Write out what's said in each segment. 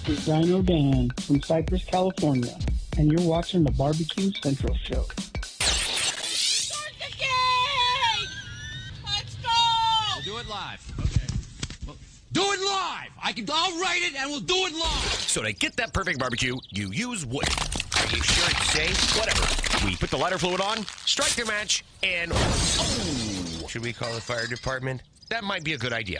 is Dino Dan from Cypress, California, and you're watching the Barbecue Central Show. Start the game! Let's go! We'll do it live. Okay. Well, do it live! I'll write it and we'll do it live! So to get that perfect barbecue, you use wood. Are you sure it's safe? Whatever. We put the lighter fluid on, strike the match, and... Oh! Should we call the fire department? That might be a good idea.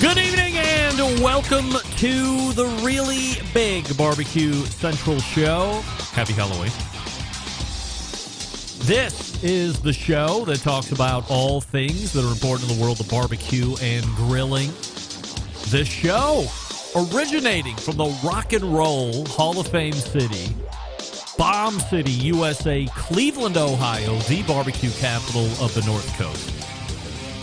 Good evening and welcome to the really big Barbecue Central Show. Happy Halloween. This is the show that talks about all things that are important in the world of barbecue and grilling. This show originating from the Rock and Roll Hall of Fame city, Bomb City, USA, Cleveland, Ohio, the barbecue capital of the North Coast.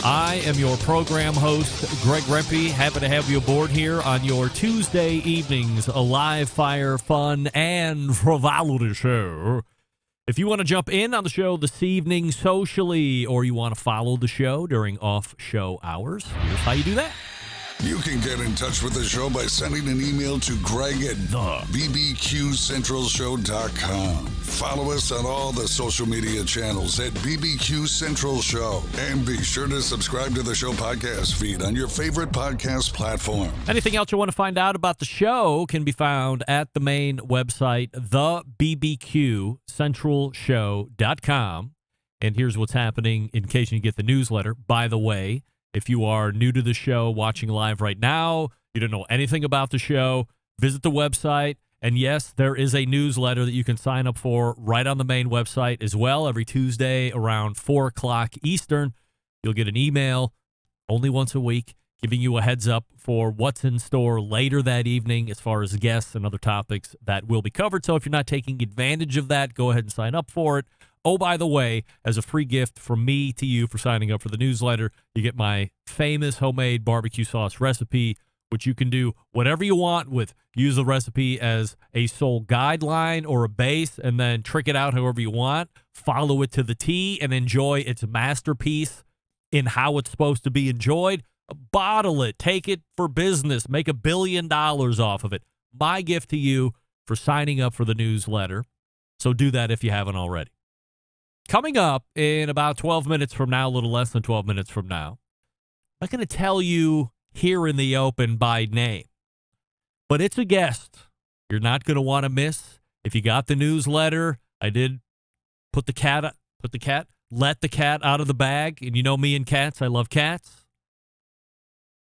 I am your program host, Greg Rempe. Happy to have you aboard here on your Tuesday evenings, a live fire, fun, and frivolity show. If you want to jump in on the show this evening socially, or you want to follow the show during off-show hours, here's how you do that. You can get in touch with the show by sending an email to Greg at bbqcentralshow.com. Follow us on all the social media channels at BBQ Central Show. And be sure to subscribe to the show podcast feed on your favorite podcast platform. Anything else you want to find out about the show can be found at the main website, thebbqcentralshow.com. And here's what's happening in case you get the newsletter. By the way, if you are new to the show, watching live right now, you don't know anything about the show, visit the website. And yes, there is a newsletter that you can sign up for right on the main website as well. Every Tuesday around 4 o'clock Eastern, you'll get an email only once a week giving you a heads up for what's in store later that evening as far as guests and other topics that will be covered. So if you're not taking advantage of that, go ahead and sign up for it. Oh, by the way, as a free gift from me to you for signing up for the newsletter, you get my famous homemade barbecue sauce recipe, which you can do whatever you want with. Use the recipe as a sole guideline or a base, and then trick it out however you want. Follow it to the T and enjoy its masterpiece in how it's supposed to be enjoyed. Bottle it. Take it for business. Make $1 billion off of it. My gift to you for signing up for the newsletter. So do that if you haven't already. Coming up in about 12 minutes from now, a little less than 12 minutes from now, I'm not going to tell you here in the open by name, but it's a guest you're not going to want to miss. If you got the newsletter, I did let the cat out of the bag. And you know me and cats, I love cats.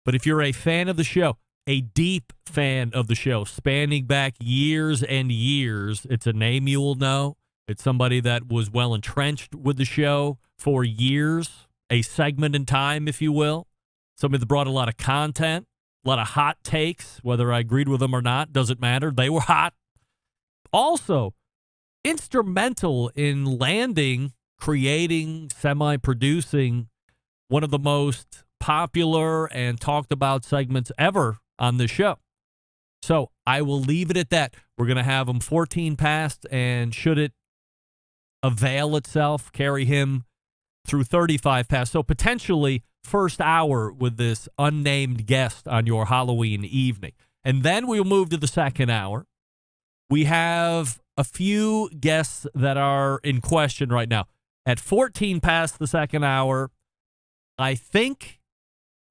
But if you're a fan of the show, a deep fan of the show, spanning back years and years, it's a name you will know. It's somebody that was well entrenched with the show for years, a segment in time, if you will. Somebody that brought a lot of content, a lot of hot takes, whether I agreed with them or not, doesn't matter. They were hot. Also, instrumental in landing, creating, semi-producing one of the most popular and talked about segments ever on this show. So I will leave it at that. We're going to have him 14 past, and should it avail itself, carry him through 35 past. So potentially first hour with this unnamed guest on your Halloween evening. And then we'll move to the second hour. We have a few guests that are in question right now. At 14 past the second hour, I think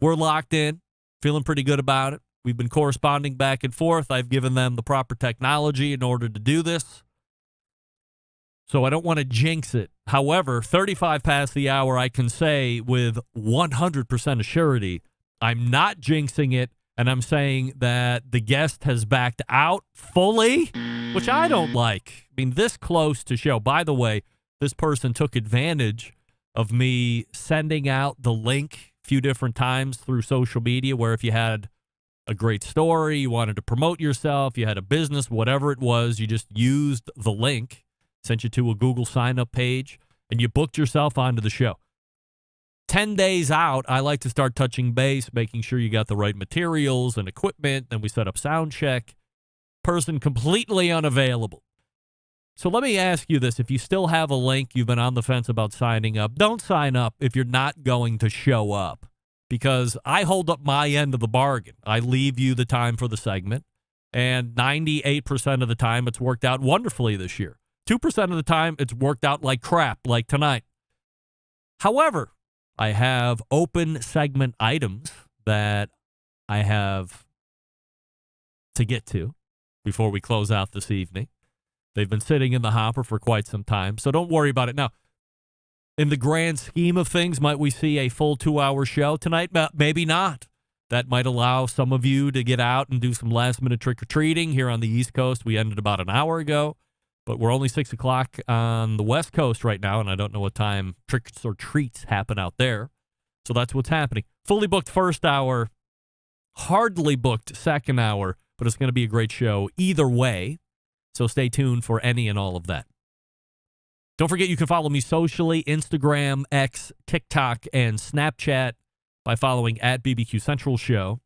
we're locked in, feeling pretty good about it. We've been corresponding back and forth. I've given them the proper technology in order to do this. So I don't want to jinx it. However, 35 past the hour, I can say with 100% assurity, I'm not jinxing it, and I'm saying that the guest has backed out fully, which I don't like. I mean, this close to show. By the way, this person took advantage of me sending out the link few different times through social media where if you had a great story, you wanted to promote yourself, you had a business, whatever it was, you just used the link, sent you to a Google sign-up page, and you booked yourself onto the show. 10 days out, I like to start touching base, making sure you got the right materials and equipment. Then we set up sound check. Person completely unavailable. So let me ask you this. If you still have a link, you've been on the fence about signing up, don't sign up if you're not going to show up, because I hold up my end of the bargain. I leave you the time for the segment, and 98% of the time it's worked out wonderfully this year. 2% of the time it's worked out like crap, like tonight. However, I have open segment items that I have to get to before we close out this evening. They've been sitting in the hopper for quite some time, so don't worry about it. Now, in the grand scheme of things, might we see a full 2-hour show tonight? Maybe not. That might allow some of you to get out and do some last-minute trick-or-treating. Here on the East Coast, we ended about an hour ago, but we're only 6 o'clock on the West Coast right now, and I don't know what time tricks or treats happen out there. So that's what's happening. Fully booked first hour, hardly booked second hour, but it's going to be a great show either way. So stay tuned for any and all of that. Don't forget you can follow me socially, Instagram, X, TikTok, and Snapchat by following at BBQ Central Show.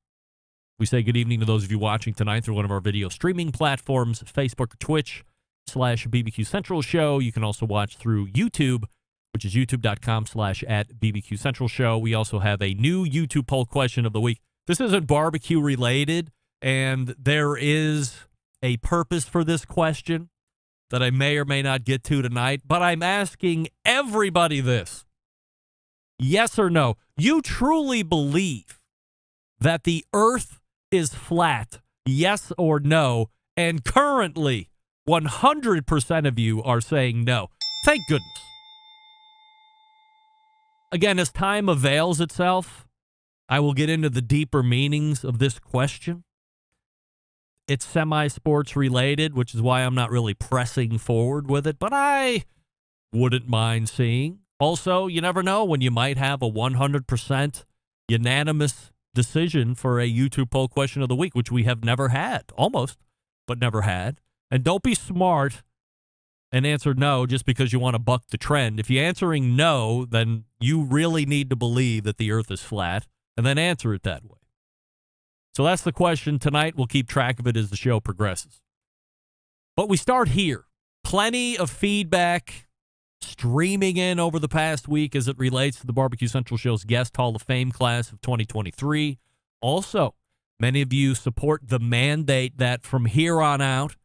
We say good evening to those of you watching tonight through one of our video streaming platforms, Facebook or Twitch/BBQ Central Show. You can also watch through YouTube, which is youtube.com/at BBQ Central Show. We also have a new YouTube poll question of the week. This isn't barbecue related, and there is a purpose for this question that I may or may not get to tonight, but I'm asking everybody this. Yes or no? You truly believe that the earth is flat? Yes or no? And currently, 100% of you are saying no. Thank goodness. Again, as time avails itself, I will get into the deeper meanings of this question. It's semi-sports related, which is why I'm not really pressing forward with it, but I wouldn't mind seeing. Also, you never know when you might have a 100% unanimous decision for a YouTube poll question of the week, which we have never had. Almost, but never had. And don't be smart and answer no just because you want to buck the trend. If you're answering no, then you really need to believe that the earth is flat, and then answer it that way. So that's the question tonight. We'll keep track of it as the show progresses. But we start here. Plenty of feedback streaming in over the past week as it relates to the Barbecue Central Show's Guest Hall of Fame class of 2023. Also, many of you support the mandate that from here on out,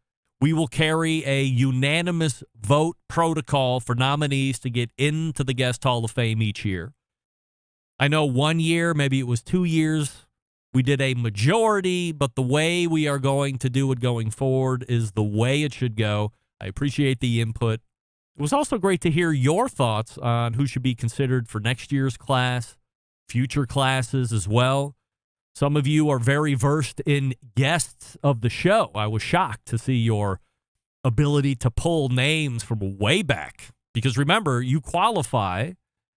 we will carry a unanimous vote protocol for nominees to get into the Guest Hall of Fame each year. I know 1 year, maybe it was 2 years, we did a majority, but the way we are going to do it going forward is the way it should go. I appreciate the input. It was also great to hear your thoughts on who should be considered for next year's class, future classes as well. Some of you are very versed in guests of the show. I was shocked to see your ability to pull names from way back. Because remember, you qualify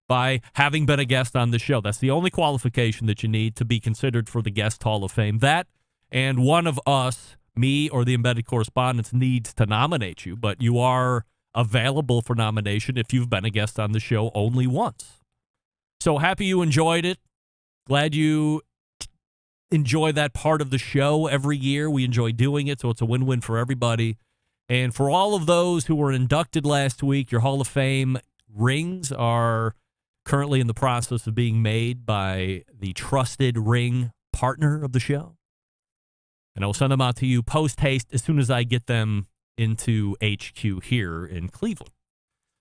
by having been a guest on the show. That's the only qualification that you need to be considered for the Guest Hall of Fame. That and one of us, me or the Embedded Correspondent, needs to nominate you, but you are available for nomination if you've been a guest on the show only once. So happy you enjoyed it. Glad you enjoy that part of the show every year. We enjoy doing it, so it's a win-win for everybody. And for all of those who were inducted last week, your Hall of Fame rings are currently in the process of being made by the trusted ring partner of the show. And I will send them out to you post-haste as soon as I get them into HQ here in Cleveland.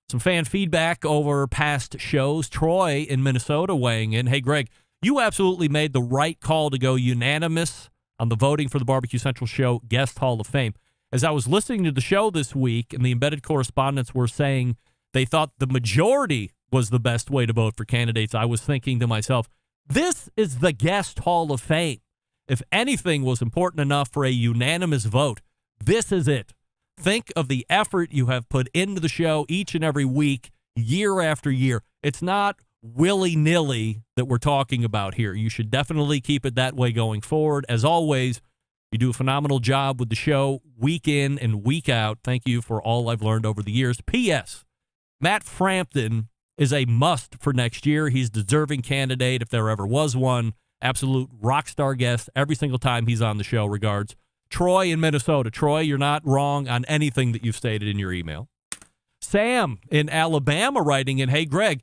Some fan feedback over past shows. Troy in Minnesota weighing in. Hey, Greg, you absolutely made the right call to go unanimous on the voting for the Barbecue Central Show Guest Hall of Fame. As I was listening to the show this week, and the Embedded Correspondents were saying they thought the majority was the best way to vote for candidates, I was thinking to myself, this is the Guest Hall of Fame. If anything was important enough for a unanimous vote, this is it. Think of the effort you have put into the show each and every week, year after year. It's not willy-nilly that we're talking about here. You should definitely keep it that way going forward. As always, you do a phenomenal job with the show week in and week out. Thank you for all I've learned over the years. P.S. Matt Frampton is a must for next year. He's a deserving candidate if there ever was one. Absolute rock star guest every single time he's on the show. Regards, Troy in Minnesota. Troy, you're not wrong on anything that you've stated in your email. Sam in Alabama writing in, hey, Greg,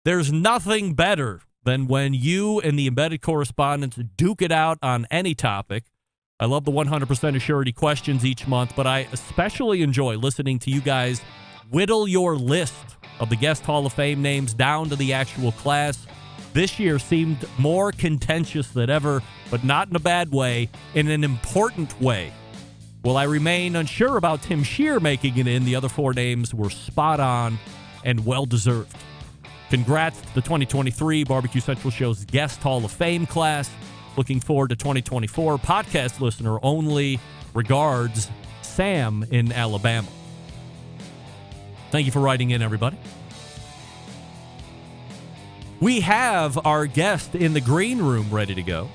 there's nothing better than when you and the embedded correspondents duke it out on any topic. I love the 100% assurity questions each month, but I especially enjoy listening to you guys whittle your list of the guest Hall of Fame names down to the actual class. This year seemed more contentious than ever, but not in a bad way, in an important way. While I remain unsure about Tim Shear making it in, the other 4 names were spot on and well-deserved. Congrats to the 2023 Barbecue Central Show's Guest Hall of Fame class. Looking forward to 2024. Podcast listener only. Regards, Sam in Alabama. Thank you for writing in, everybody. We have our guest in the green room ready to go.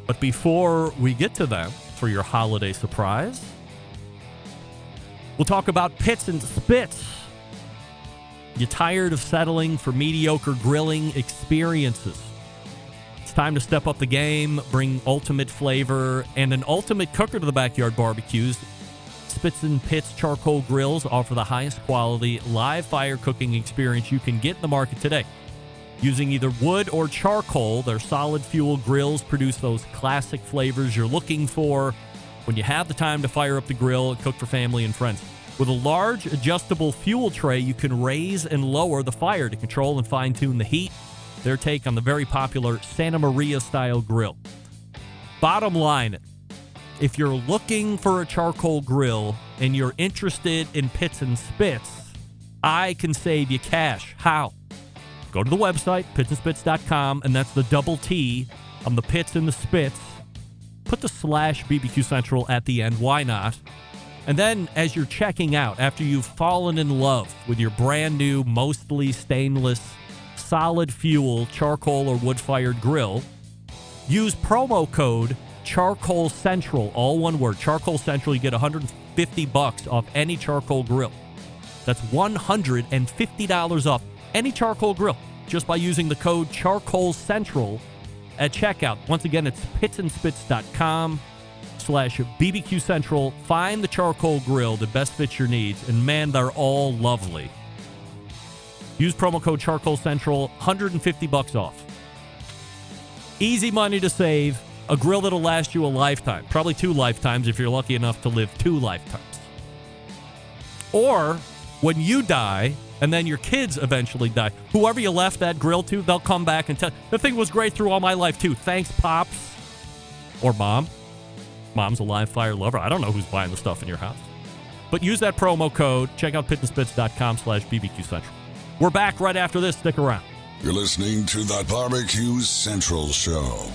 But before we get to them, for your holiday surprise, we'll talk about pits and spits. You tired of settling for mediocre grilling experiences? It's time to step up the game, bring ultimate flavor, and an ultimate cooker to the backyard barbecues. Spits and Pits charcoal grills offer the highest quality live fire cooking experience you can get in the market today. Using either wood or charcoal, their solid fuel grills produce those classic flavors you're looking for when you have the time to fire up the grill and cook for family and friends. With a large adjustable fuel tray, you can raise and lower the fire to control and fine-tune the heat. Their take on the very popular Santa Maria-style grill. Bottom line, if you're looking for a charcoal grill and you're interested in Pits and Spits, I can save you cash. How? Go to the website, pitsandspits.com, and that's the double T on the Pits and the Spits. Put the /BBQ Central at the end. Why not? And then as you're checking out, after you've fallen in love with your brand new, mostly stainless, solid fuel, charcoal or wood-fired grill, use promo code Charcoal Central, all one word, Charcoal Central. You get $150 off any charcoal grill. That's $150 off any charcoal grill just by using the code Charcoal Central at checkout. Once again, it's pitsandspits.com/BBQ Central. Find the charcoal grill that best fits your needs, and man, they're all lovely. Use promo code Charcoal Central, $150 off. Easy money to save. A grill that'll last you a lifetime. Probably 2 lifetimes if you're lucky enough to live 2 lifetimes. Or when you die, and then your kids eventually die, whoever you left that grill to, they'll come back and tell, the thing was great through all my life too. Thanks, Pops. Or Mom. Mom's a live fire lover. I don't know who's buying the stuff in your house. But use that promo code. Check out pitsandspits.com/BBQ Central. We're back right after this. Stick around. You're listening to the Barbecue Central Show.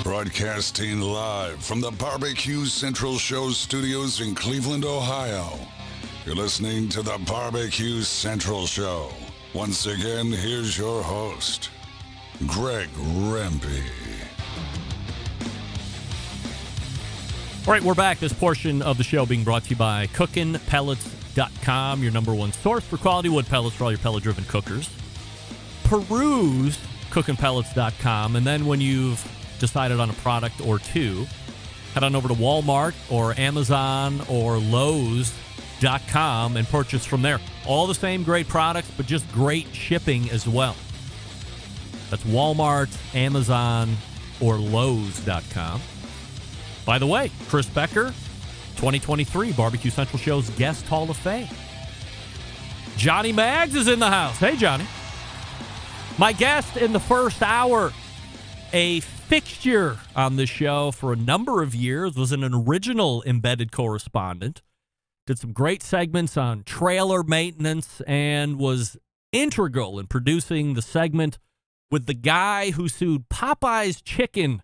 Broadcasting live from the Barbecue Central Show studios in Cleveland, Ohio. You're listening to the Barbecue Central Show. Once again, here's your host, Greg Rempe. All right, we're back. This portion of the show being brought to you by cookinpellets.com, your number one source for quality wood pellets for all your pellet-driven cookers. Peruse cookinpellets.com, and then when you've decided on a product or two, head on over to Walmart or Amazon or Lowe's.com and purchase from there. All the same great products, but just great shipping as well. That's Walmart, Amazon, or Lowe's.com. By the way, Chris Becker, 2023 Barbecue Central Show's Guest Hall of Fame. Johnny Maggs is in the house. Hey, Johnny. My guest in the first hour, a fixture on this show for a number of years, was an original embedded correspondent. did some great segments on trailer maintenance, and was integral in producing the segment with the guy who sued Popeye's Chicken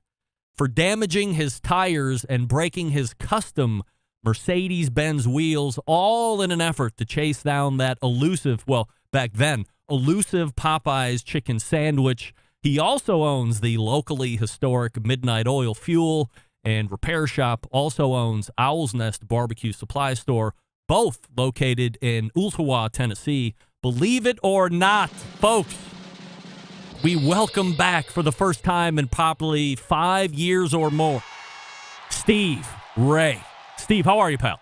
for damaging his tires and breaking his custom Mercedes-Benz wheels, all in an effort to chase down that elusive, well, back then, elusive Popeye's Chicken sandwich. He also owns the locally historic Midnight Oil Fuel and Repair Shop, also owns Owl's Nest Barbecue Supply Store, both located in Ooltewah, Tennessee. Believe it or not, folks, we welcome back for the first time in probably 5 years or more, Steve Ray. Steve, how are you, pal?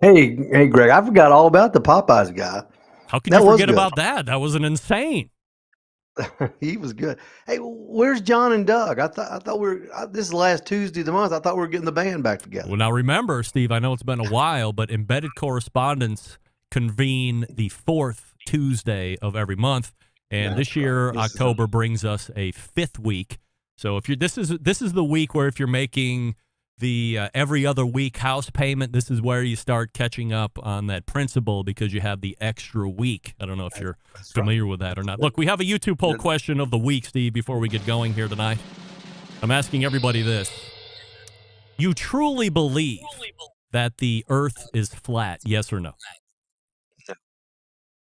Hey, Greg, I forgot all about the Popeyes guy. How could you forget about that? That was an insane. He was good. Hey, where's John and Doug? I thought this is last Tuesday of the month. I thought we were getting the band back together. Well, now remember, Steve, I know it's been a while, but Embedded Correspondents convene the fourth Tuesday of every month. And this year, October brings us a fifth week. So if you're this is the week where if you're making the every other week house payment, this is where you start catching up on that principal because you have the extra week. I don't know if you're familiar with that or not. Look, we have a YouTube poll question of the week, Steve, before we get going here tonight. I'm asking everybody this. You truly believe that the earth is flat, yes or no?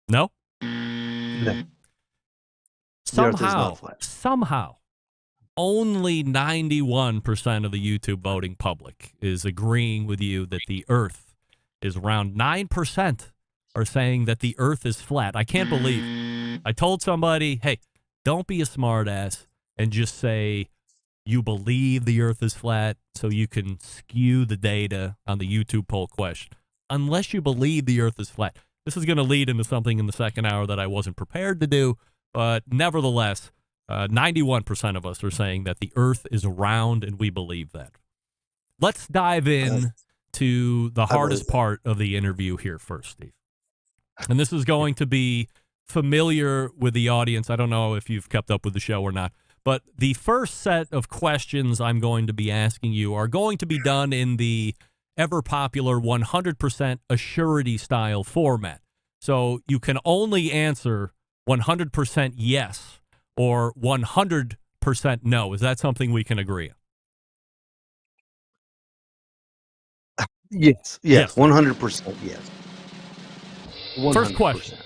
No? No. Somehow, only 91% of the YouTube voting public is agreeing with you that the earth is round. 9% are saying that the earth is flat. I can't believe. I told somebody, hey, don't be a smartass and just say you believe the earth is flat so you can skew the data on the YouTube poll question. Unless you believe the earth is flat. This is going to lead into something in the second hour that I wasn't prepared to do. But nevertheless, 91% of us are saying that the earth is round, and we believe that. Let's dive in to the hardest part of the interview here first, Steve. And this is going to be familiar with the audience. I don't know if you've kept up with the show or not. But the first set of questions I'm going to be asking you are going to be done in the ever-popular 100% assurity style format. So you can only answer 100% yes or 100% no. Is that something we can agree on? Yes, 100% yes. 100%. First question.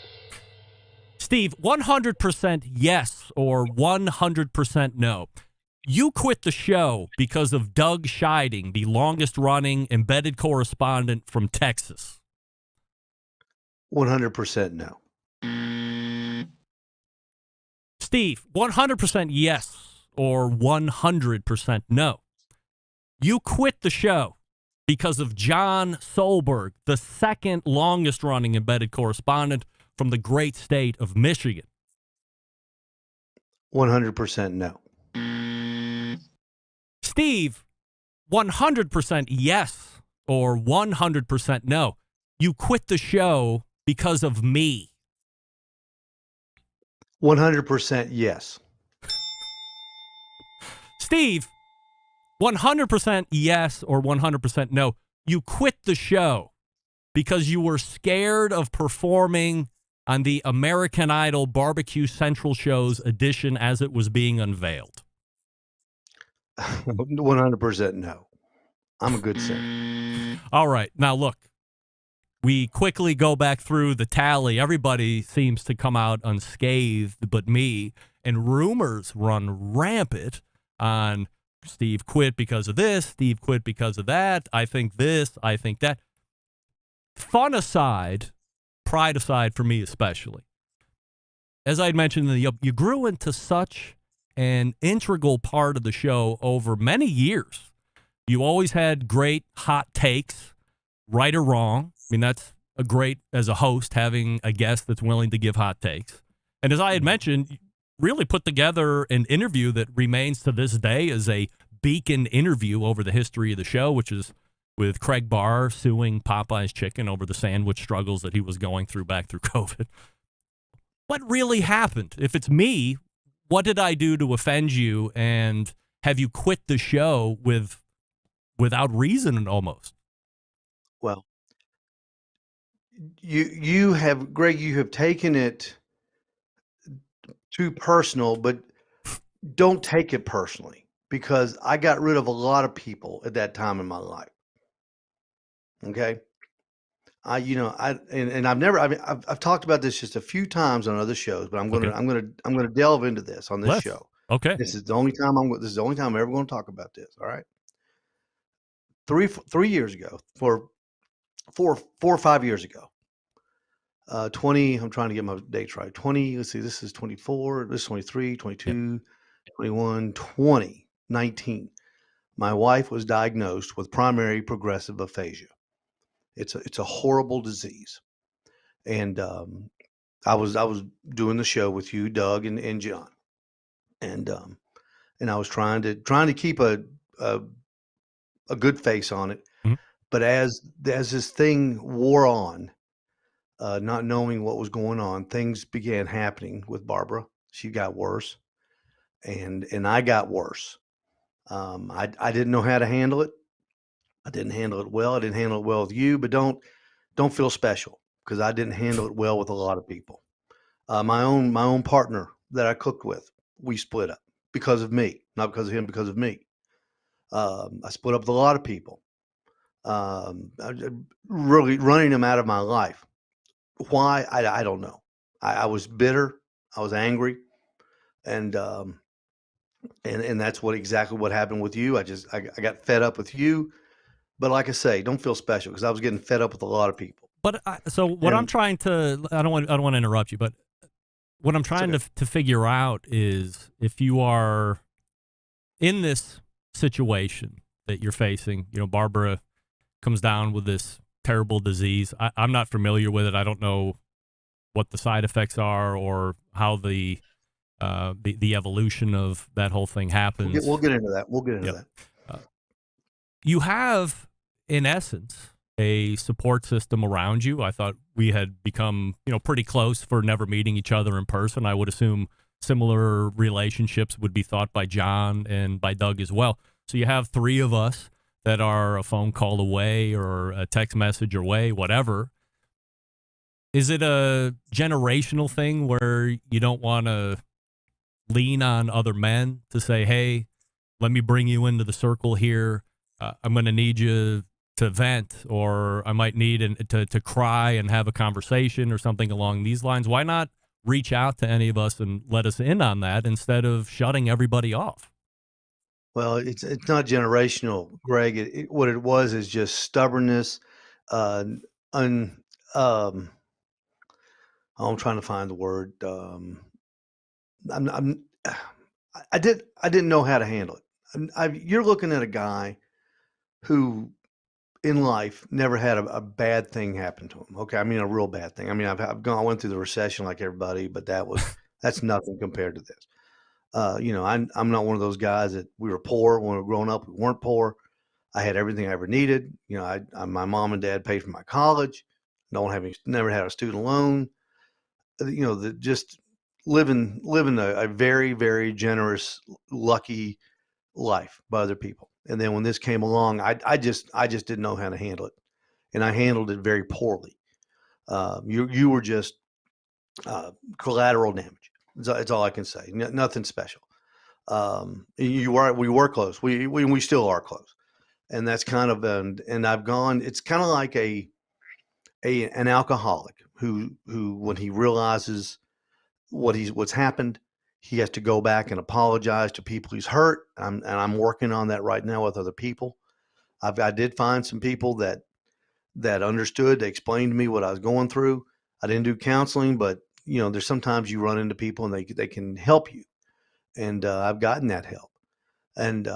Steve, 100% yes or 100% no. You quit the show because of Doug Scheiding, the longest-running embedded correspondent from Texas. 100% no. Steve, 100% yes or 100% no. You quit the show because of John Solberg, the second longest-running embedded correspondent from the great state of Michigan. 100% no. Steve, 100% yes or 100% no. You quit the show because of me. 100% yes. Steve, 100% yes or 100% no. You quit the show because you were scared of performing on the American Idol Barbecue Central Show's edition as it was being unveiled. 100% no. I'm a good singer. All right. Now, look, we quickly go back through the tally. Everybody seems to come out unscathed but me, and rumors run rampant on Steve quit because of this, Steve quit because of that, I think this, I think that. Fun aside, pride aside for me especially, as I had mentioned, you grew into such an integral part of the show over many years. You always had great hot takes, right or wrong. I mean, that's a great, as a host, having a guest that's willing to give hot takes. And as I had mentioned, really put together an interview that remains to this day as a beacon interview over the history of the show, which is with Craig Barr suing Popeye's Chicken over the sandwich struggles that he was going through back through COVID. What really happened? If it's me, what did I do to offend you? And have you quit the show without reason almost? Well, you have, Greg, you have taken it too personal, but don't take it personally, because I got rid of a lot of people at that time in my life. Okay. And I've never, I mean, I've talked about this just a few times on other shows, but I'm going to, Okay. I'm going to delve into this on this Let's. show. Okay. This is the only time this is the only time I'm ever going to talk about this. All right. 3 years ago, four or 5 years ago, 20, I'm trying to get my dates right. 20, let's see, this is 24, this is 23, 22, 21, 20, 19. My wife was diagnosed with primary progressive aphasia. It's a horrible disease. And I was doing the show with you, Doug, and John. And I was trying to keep a good face on it. Mhm. But as this thing wore on, not knowing what was going on, things began happening with Barbara. She got worse, and I got worse. I didn't know how to handle it. I didn't handle it well. I didn't handle it well with you, but don't feel special, because I didn't handle it well with a lot of people. My own partner that I cooked with, we split up because of me, not because of him, because of me. I split up with a lot of people. Really running them out of my life. Why? I don't know. I was bitter. I was angry, and that's exactly what happened with you. I got fed up with you. But like I say, don't feel special, because I was getting fed up with a lot of people. But so what I'm And trying to, I don't want to interrupt you, but what I'm trying okay. to figure out is, if you are in this situation that you're facing, Barbara comes down with this terrible disease. I'm not familiar with it. I don't know what the side effects are, or how the evolution of that whole thing happens. We'll get into that. We'll get into Yep. that. You have, in essence, a support system around you. I thought we had become, pretty close for never meeting each other in person. I would assume similar relationships would be thought by John and by Doug as well. So you have three of us that are a phone call away, or a text message away, whatever. Is it a generational thing where you don't want to lean on other men to say, hey, let me bring you into the circle here. I'm going to need you to vent, or I might need to cry and have a conversation, or something along these lines. Why not reach out to any of us and let us in on that, instead of shutting everybody off? Well, it's not generational, Greg. What it was is just stubbornness. Uh, un, um, I'm trying to find the word. I'm I didn't know how to handle it. You're looking at a guy who in life never had a bad thing happen to him. Okay, I mean a real bad thing. I mean I went through the recession like everybody, but that's nothing compared to this. I'm not one of those guys that we were poor when we were growing up. We weren't poor. I had everything I ever needed. My mom and dad paid for my college. Never had a student loan. Just living a very, very generous, lucky life by other people. And then when this came along, I just didn't know how to handle it, and I handled it very poorly. You were just collateral damage. It's all I can say. Nothing special. We were close. We still are close, and that's kind of and I've gone. It's kind of like an alcoholic who when he realizes what's happened, he has to go back and apologize to people he's hurt. And I'm working on that right now with other people. I did find some people that understood. They explained to me what I was going through. I didn't do counseling, but there's sometimes you run into people and they can help you. And I've gotten that help. And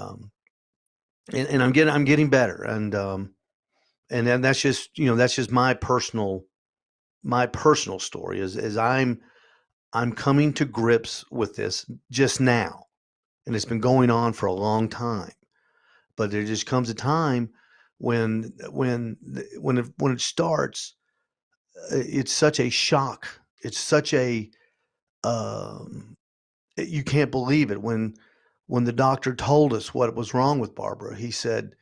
and I'm getting better. And then that's just my personal story is I'm coming to grips with this just now, and it's been going on for a long time. But there just comes a time when it starts, it's such a shock. It's such a you can't believe it when the doctor told us what was wrong with Barbara. He said,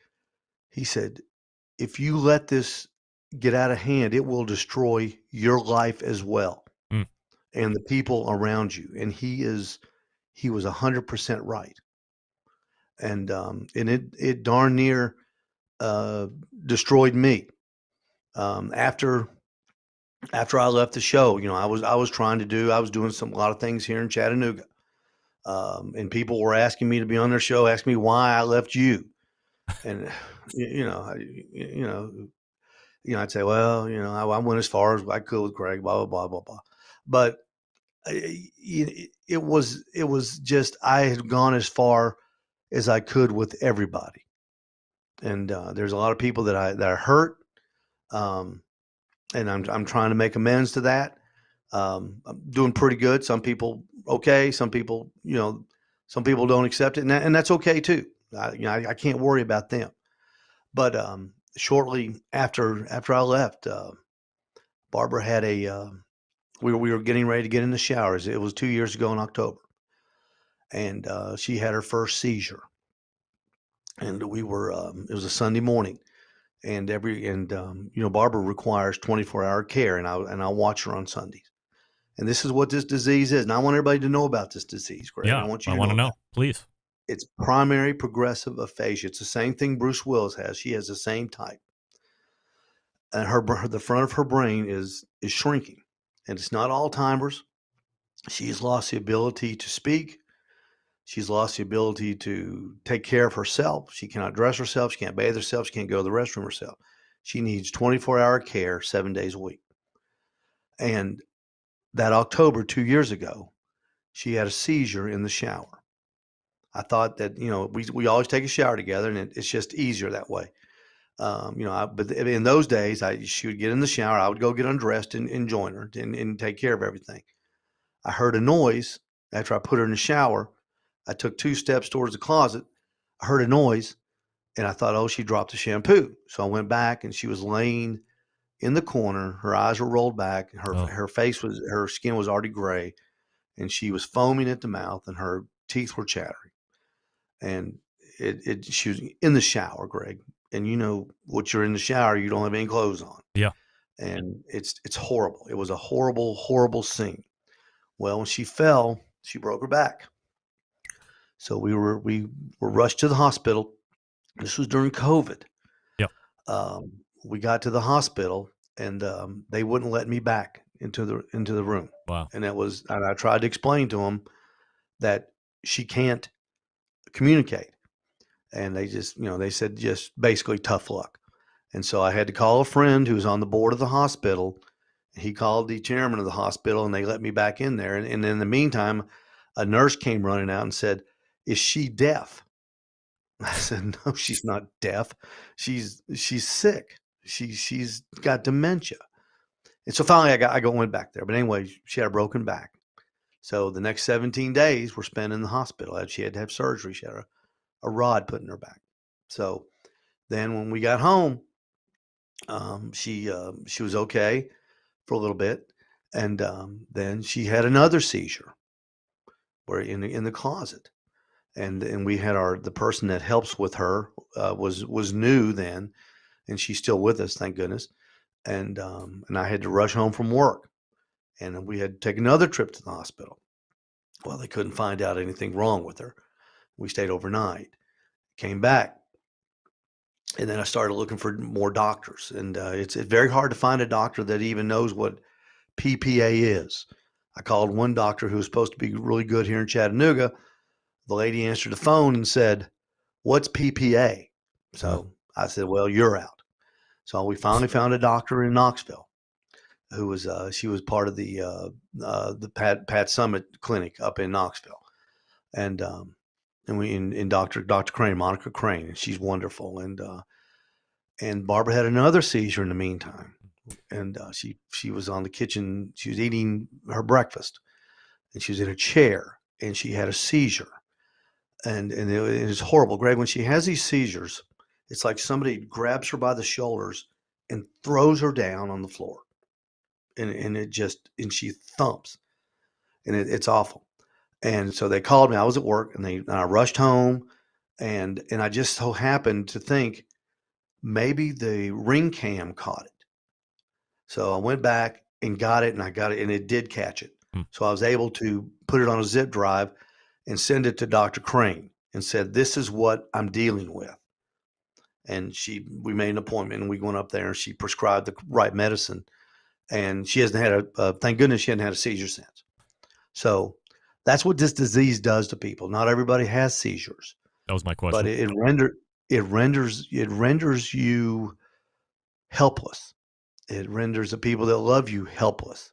if you let this get out of hand, it will destroy your life as well Mm. and the people around you. And he was 100% right. And it darn near destroyed me. After I left the show, I was trying to I was doing a lot of things here in Chattanooga. And people were asking me to be on their show, asking me why I left you. And I'd say, well, I went as far as I could with Greg, blah blah blah blah blah. But it was just I had gone as far as I could with everybody, and there's a lot of people that I hurt, um, and I'm trying to make amends to that. I'm doing pretty good. Some people okay, some people some people don't accept it, and that's okay too. I can't worry about them. But shortly after I left, Barbara had we were getting ready to get in the showers. It was 2 years ago in October, and she had her first seizure. And we were it was a Sunday morning, and Barbara requires 24-hour care, and I watch her on Sundays. And this is what this disease is. And I want everybody to know about this disease, Greg. Yeah, I want you I to want know to about know. Please. it. It's primary progressive aphasia. It's the same thing Bruce Willis has. She has the same type. And the front of her brain is shrinking. And it's not Alzheimer's. She's lost the ability to speak. She's lost the ability to take care of herself. She cannot dress herself. She can't bathe herself. She can't go to the restroom herself. She needs 24-hour care 7 days a week. And that October 2 years ago, she had a seizure in the shower. I thought that, we always take a shower together, and it's just easier that way. But in those days, she would get in the shower. I would go get undressed and join her and take care of everything. I heard a noise after I put her in the shower. I took 2 steps towards the closet. I heard a noise, and I thought, oh, she dropped the shampoo. So I went back, and she was laying in the corner. Her eyes were rolled back. Her skin was already gray, and she was foaming at the mouth, and her teeth were chattering. And she was in the shower, Greg. And what you're in the shower, you don't have any clothes on. Yeah. And it's horrible. It was a horrible, horrible scene. Well, when she fell, she broke her back. So we were rushed to the hospital. This was during COVID. Yeah. We got to the hospital, and they wouldn't let me back into the room. Wow. And I tried to explain to them that she can't communicate, and they said just basically tough luck. And so I had to call a friend who was on the board of the hospital. He called the chairman of the hospital, and they let me back in there. And in the meantime, a nurse came running out and said, "Is she deaf?" I said, "No, she's not deaf. She's sick. She's got dementia." And so finally, I went back there. But anyway, she had a broken back. So the next 17 days were spent in the hospital. She had to have surgery. She had a rod put in her back. So then when we got home, she was okay for a little bit, and then she had another seizure. We're in the closet, and we had the person that helps with her was new then, and she's still with us, thank goodness. And I had to rush home from work, and we had to take another trip to the hospital. Well, they couldn't find out anything wrong with her. We stayed overnight, came back, and then I started looking for more doctors. And it's very hard to find a doctor that even knows what PPA is. I called one doctor who was supposed to be really good here in Chattanooga. The lady answered the phone and said, "What's PPA?" So I said, "Well, you're out." So we finally found a doctor in Knoxville who was she was part of the Pat Summit Clinic up in Knoxville, and we in Dr. Crane, Monica Crane, and she's wonderful. And Barbara had another seizure in the meantime, and she was on the kitchen. She was eating her breakfast, and she was in a chair, and she had a seizure, and it was horrible, Greg. When she has these seizures, it's like somebody grabs her by the shoulders and throws her down on the floor, and she thumps, and it's awful. And so they called me. I was at work, and I rushed home, and I just so happened to think maybe the ring cam caught it. So I went back and got it, and I got it, and it did catch it. Hmm. So I was able to put it on a zip drive and send it to Dr. Crane and said, "This is what I'm dealing with." And we made an appointment, and we went up there, and she prescribed the right medicine. And she hasn't had thank goodness she hasn't had a seizure since. So that's what this disease does to people. Not everybody has seizures, That was my but question. it renders you helpless. It renders the people that love you helpless.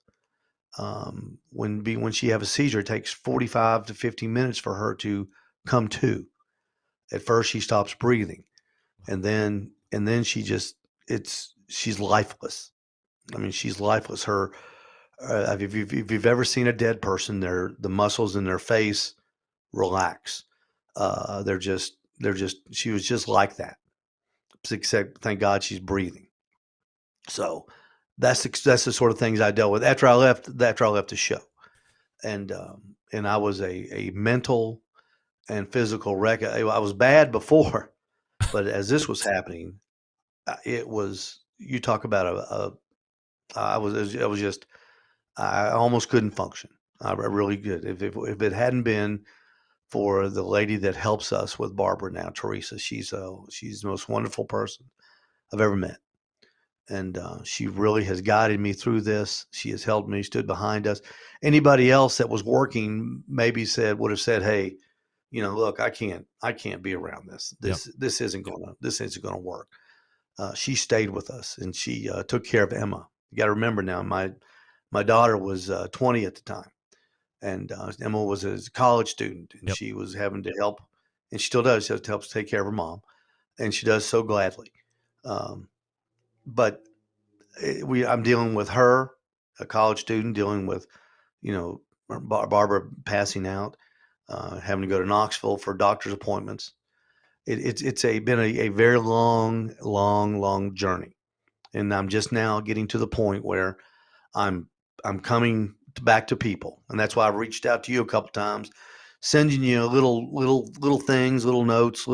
When she have a seizure, it takes 45 to 50 minutes for her to come to. At first, she stops breathing, and then she's lifeless. I mean, she's lifeless. If you've ever seen a dead person, the muscles in their face relax. She was just like that. Except, thank God, she's breathing. So that's the sort of things I dealt with after I left the show, and I was a mental and physical wreck. I was bad before, but as this was happening, it was, you talk about I was just, I almost couldn't function. I really could. If it hadn't been for the lady that helps us with Barbara now, Teresa, she's the most wonderful person I've ever met. And she really has guided me through this. She has helped me, stood behind us. Anybody else that was working maybe would have said, "Hey, look, I can't be around this. Yep. This isn't gonna work." She stayed with us, and she took care of Emma. You got to remember now, my daughter was 20 at the time, and Emma was a college student, and Yep. she was having to help, and she still does. She has to help take care of her mom, and she does so gladly. But I'm dealing with her, a college student, dealing with, Barbara passing out, having to go to Knoxville for doctor's appointments. It's been a very long journey, and I'm just now getting to the point where I'm coming back to people, and that's why I've reached out to you a couple times, sending you little things, little notes,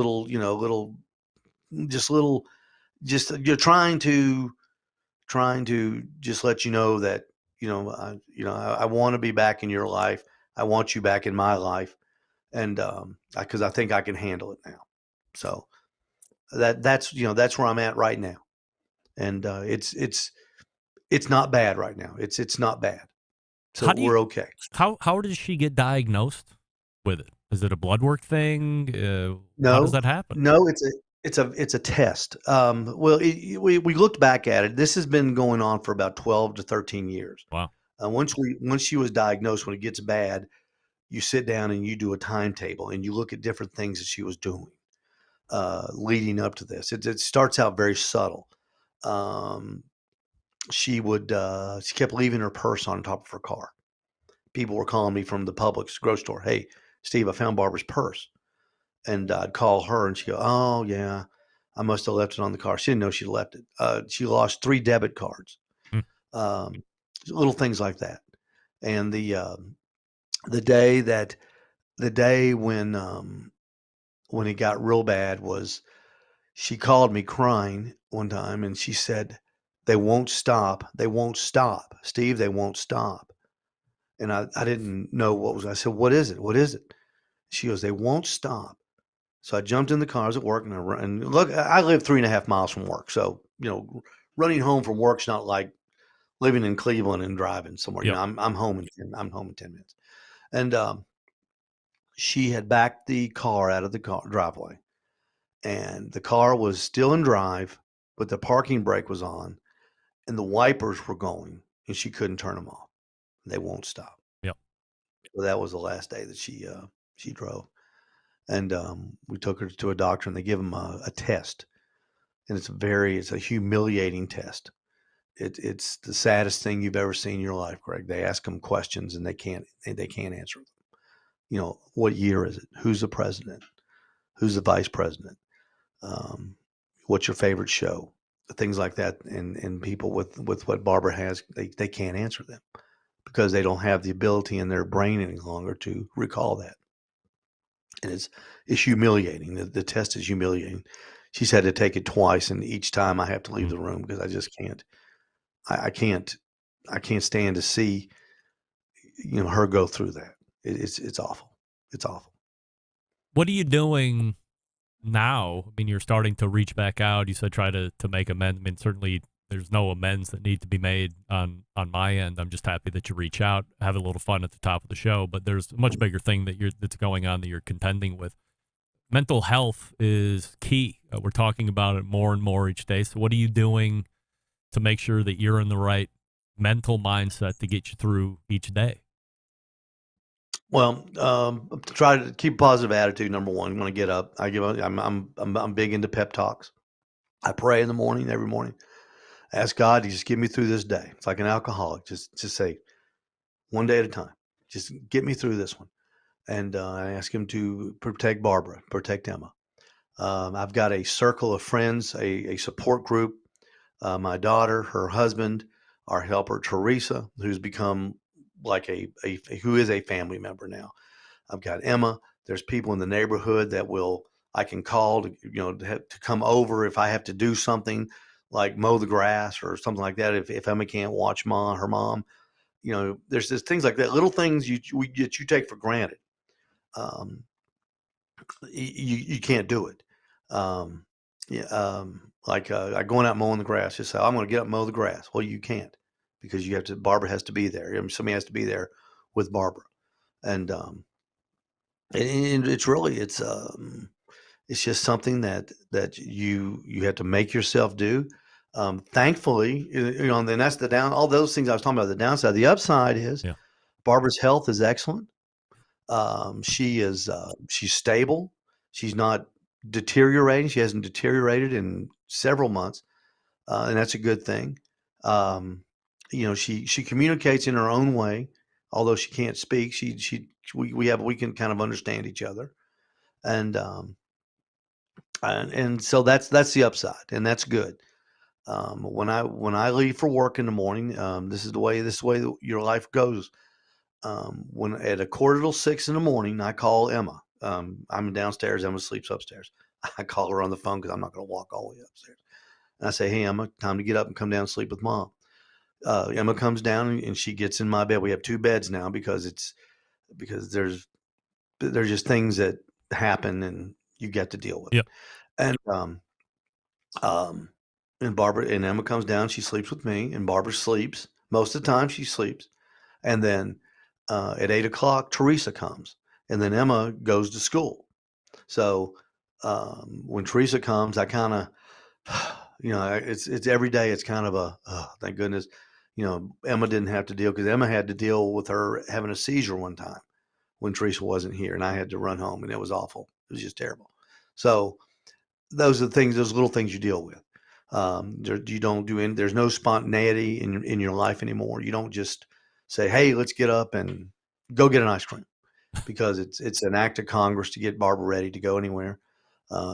you're trying to just let you know that I want to be back in your life. I want you back in my life, and because I think I can handle it now. So that's where I'm at right now, and it's not bad right now. It's not bad. So we're okay. How does she get diagnosed with it? Is it a blood work thing? How does No, that happen? no, it's a test. We looked back at it. This has been going on for about 12 to 13 years. Wow. Once she was diagnosed, when it gets bad, you sit down and you do a timetable and you look at different things that she was doing leading up to this. It starts out very subtle. She kept leaving her purse on top of her car. People were calling me from the Publix grocery store. "Hey, Steve, I found Barbara's purse." And I'd call her, and she'd go, "Oh, yeah, I must have left it on the car." She didn't know she left it. She lost 3 debit cards, Hmm. little things like that. And the day when it got real bad was, she called me crying one time, and she said, "They won't stop. They won't stop. Steve, they won't stop." And I didn't know what was. I said, "What is it? What is it?" She goes, "They won't stop." So I jumped in the car. I was at work, and look, I live 3.5 miles from work. So, running home from work's not like living in Cleveland and driving somewhere. Yep. I'm home in 10 minutes. And she had backed the car out of the driveway, and the car was still in drive, but the parking brake was on, and the wipers were going, and she couldn't turn them off. They won't stop. Yep. So that was the last day that she drove. And we took her to a doctor, and they give them a test, and it's a humiliating test. It's the saddest thing you've ever seen in your life, Greg. They ask them questions, and they can't answer them. What year is it? Who's the president? Who's the vice president? What's your favorite show? Things like that. And people with what Barbara has, they can't answer them because they don't have the ability in their brain any longer to recall that. And it's humiliating. The test is humiliating. She's had to take it twice, and each time I have to leave the room because I just can't. I can't stand to see, her go through that. It's awful. It's awful. What are you doing now? I mean, you're starting to reach back out. You said try to make amends. I mean, certainly there's no amends that need to be made on my end. I'm just happy that you reach out, have a little fun at the top of the show. But there's a much bigger thing that's going on that you're contending with. Mental health is key. We're talking about it more and more each day. So what are you doing to make sure that you're in the right mental mindset to get you through each day? Well, try to keep a positive attitude. Number one, when I get up, I'm big into pep talks. I pray in the morning, every morning. Ask God to just get me through this day. It's like an alcoholic. Just say one day at a time. Just get me through this one. And I ask Him to protect Barbara, protect Emma. I've got a circle of friends, a support group. My daughter, her husband, our helper Teresa, who's become like who is a family member now. I've got Emma. There's people in the neighborhood that I can call to come over if I have to do something like mow the grass or something like that. If Emma can't watch her mom, there's just things like that, little things that you take for granted. You can't do it. Yeah, like going out mowing the grass. Just say, I'm going to get up and mow the grass. Well, you can't because Barbara has to be there. Somebody has to be there with Barbara. And it's really, it's just something that you have to make yourself do. Thankfully, and that's all those things I was talking about, the downside. The upside is Barbara's health is excellent. She's stable. She's not deteriorating. She hasn't deteriorated in several months. And that's a good thing. She communicates in her own way, although she can't speak. We can kind of understand each other. And so that's the upside, and that's good. When I leave for work in the morning, this is the way your life goes. When at 5:45 in the morning, I call Emma. I'm downstairs. Emma sleeps upstairs. I call her on the phone because I'm not going to walk all the way upstairs. And I say, "Hey, Emma, time to get up and come down and sleep with Mom." Emma comes down and she gets in my bed. We have two beds now because there's just things that happen and you get to deal with. Yep. And and Barbara and Emma comes down. She sleeps with me, and Barbara sleeps most of the time. She sleeps, and then at 8:00, Teresa comes, and then Emma goes to school. So when Teresa comes, I kind of, it's every day. It's kind of thank goodness, Emma didn't have to deal because Emma had to deal with her having a seizure one time when Teresa wasn't here, and I had to run home, and it was awful. It was just terrible. So those are the things, those little things you deal with. You don't do there's no spontaneity in your life anymore. You don't just say, "Hey, let's get up and go get an ice cream," because it's an act of Congress to get Barbara ready to go anywhere.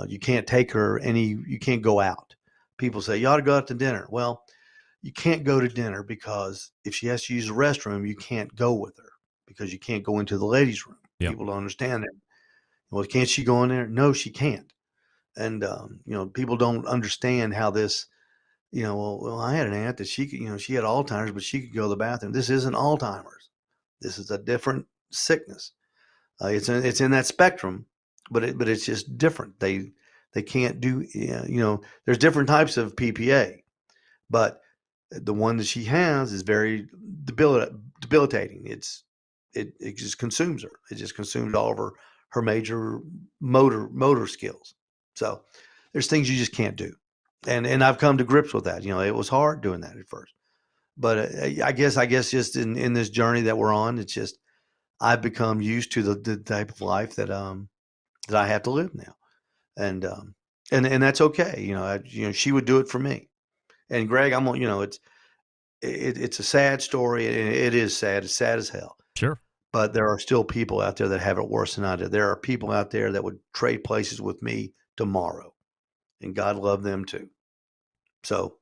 You can't take her you can't go out. People say you ought to go out to dinner. Well, you can't go to dinner because if she has to use the restroom, you can't go with her because you can't go into the ladies' room. Yep. People don't understand that. Well, can't she go in there? No, she can't. And people don't understand how this. Well, I had an aunt that she could, she had Alzheimer's, but she could go to the bathroom. This isn't Alzheimer's. This is a different sickness. It's in that spectrum, but it's just different. They can't do. There's different types of PPA, but the one that she has is very debilitating. It just consumes her. It just consumes all of her major motor skills. So there's things you just can't do. And I've come to grips with that. It was hard doing that at first, but I guess just in this journey that we're on, it's just I've become used to the type of life that I have to live now, and that's okay. She would do it for me. And Greg, it's a sad story, and it is sad. It's sad as hell. Sure. But there are still people out there that have it worse than I do. There are people out there that would trade places with me tomorrow, and God love them too. So,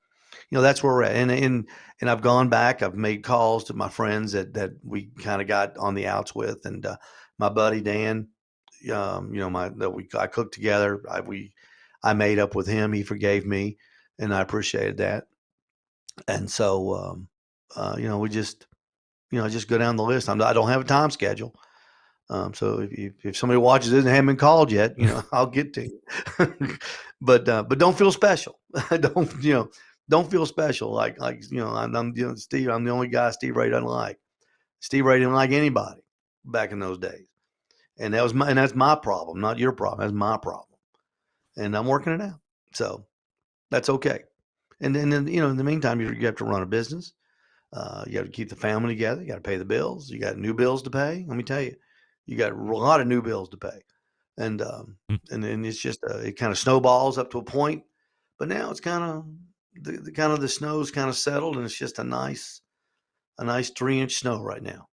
that's where we're at. And I've gone back. I've made calls to my friends that we kind of got on the outs with, and my buddy Dan, I cooked together. I made up with him. He forgave me, and I appreciated that. And so, we just, just go down the list. I don't have a time schedule. So if somebody watches it and haven't been called yet, I'll get to you. but don't feel special. Don't feel special. Like, I'm Steve. I'm the only guy Steve Ray doesn't like. Steve Ray didn't like anybody back in those days. And that's my problem, not your problem. That's my problem. And I'm working it out. So that's okay. And then, in the meantime, you have to run a business. You have to keep the family together. You got to pay the bills. You got new bills to pay. Let me tell you, you got a lot of new bills to pay. And then it's just, it kind of snowballs up to a point, but now it's kind of, the snow's kind of settled, and it's just a nice 3-inch snow right now.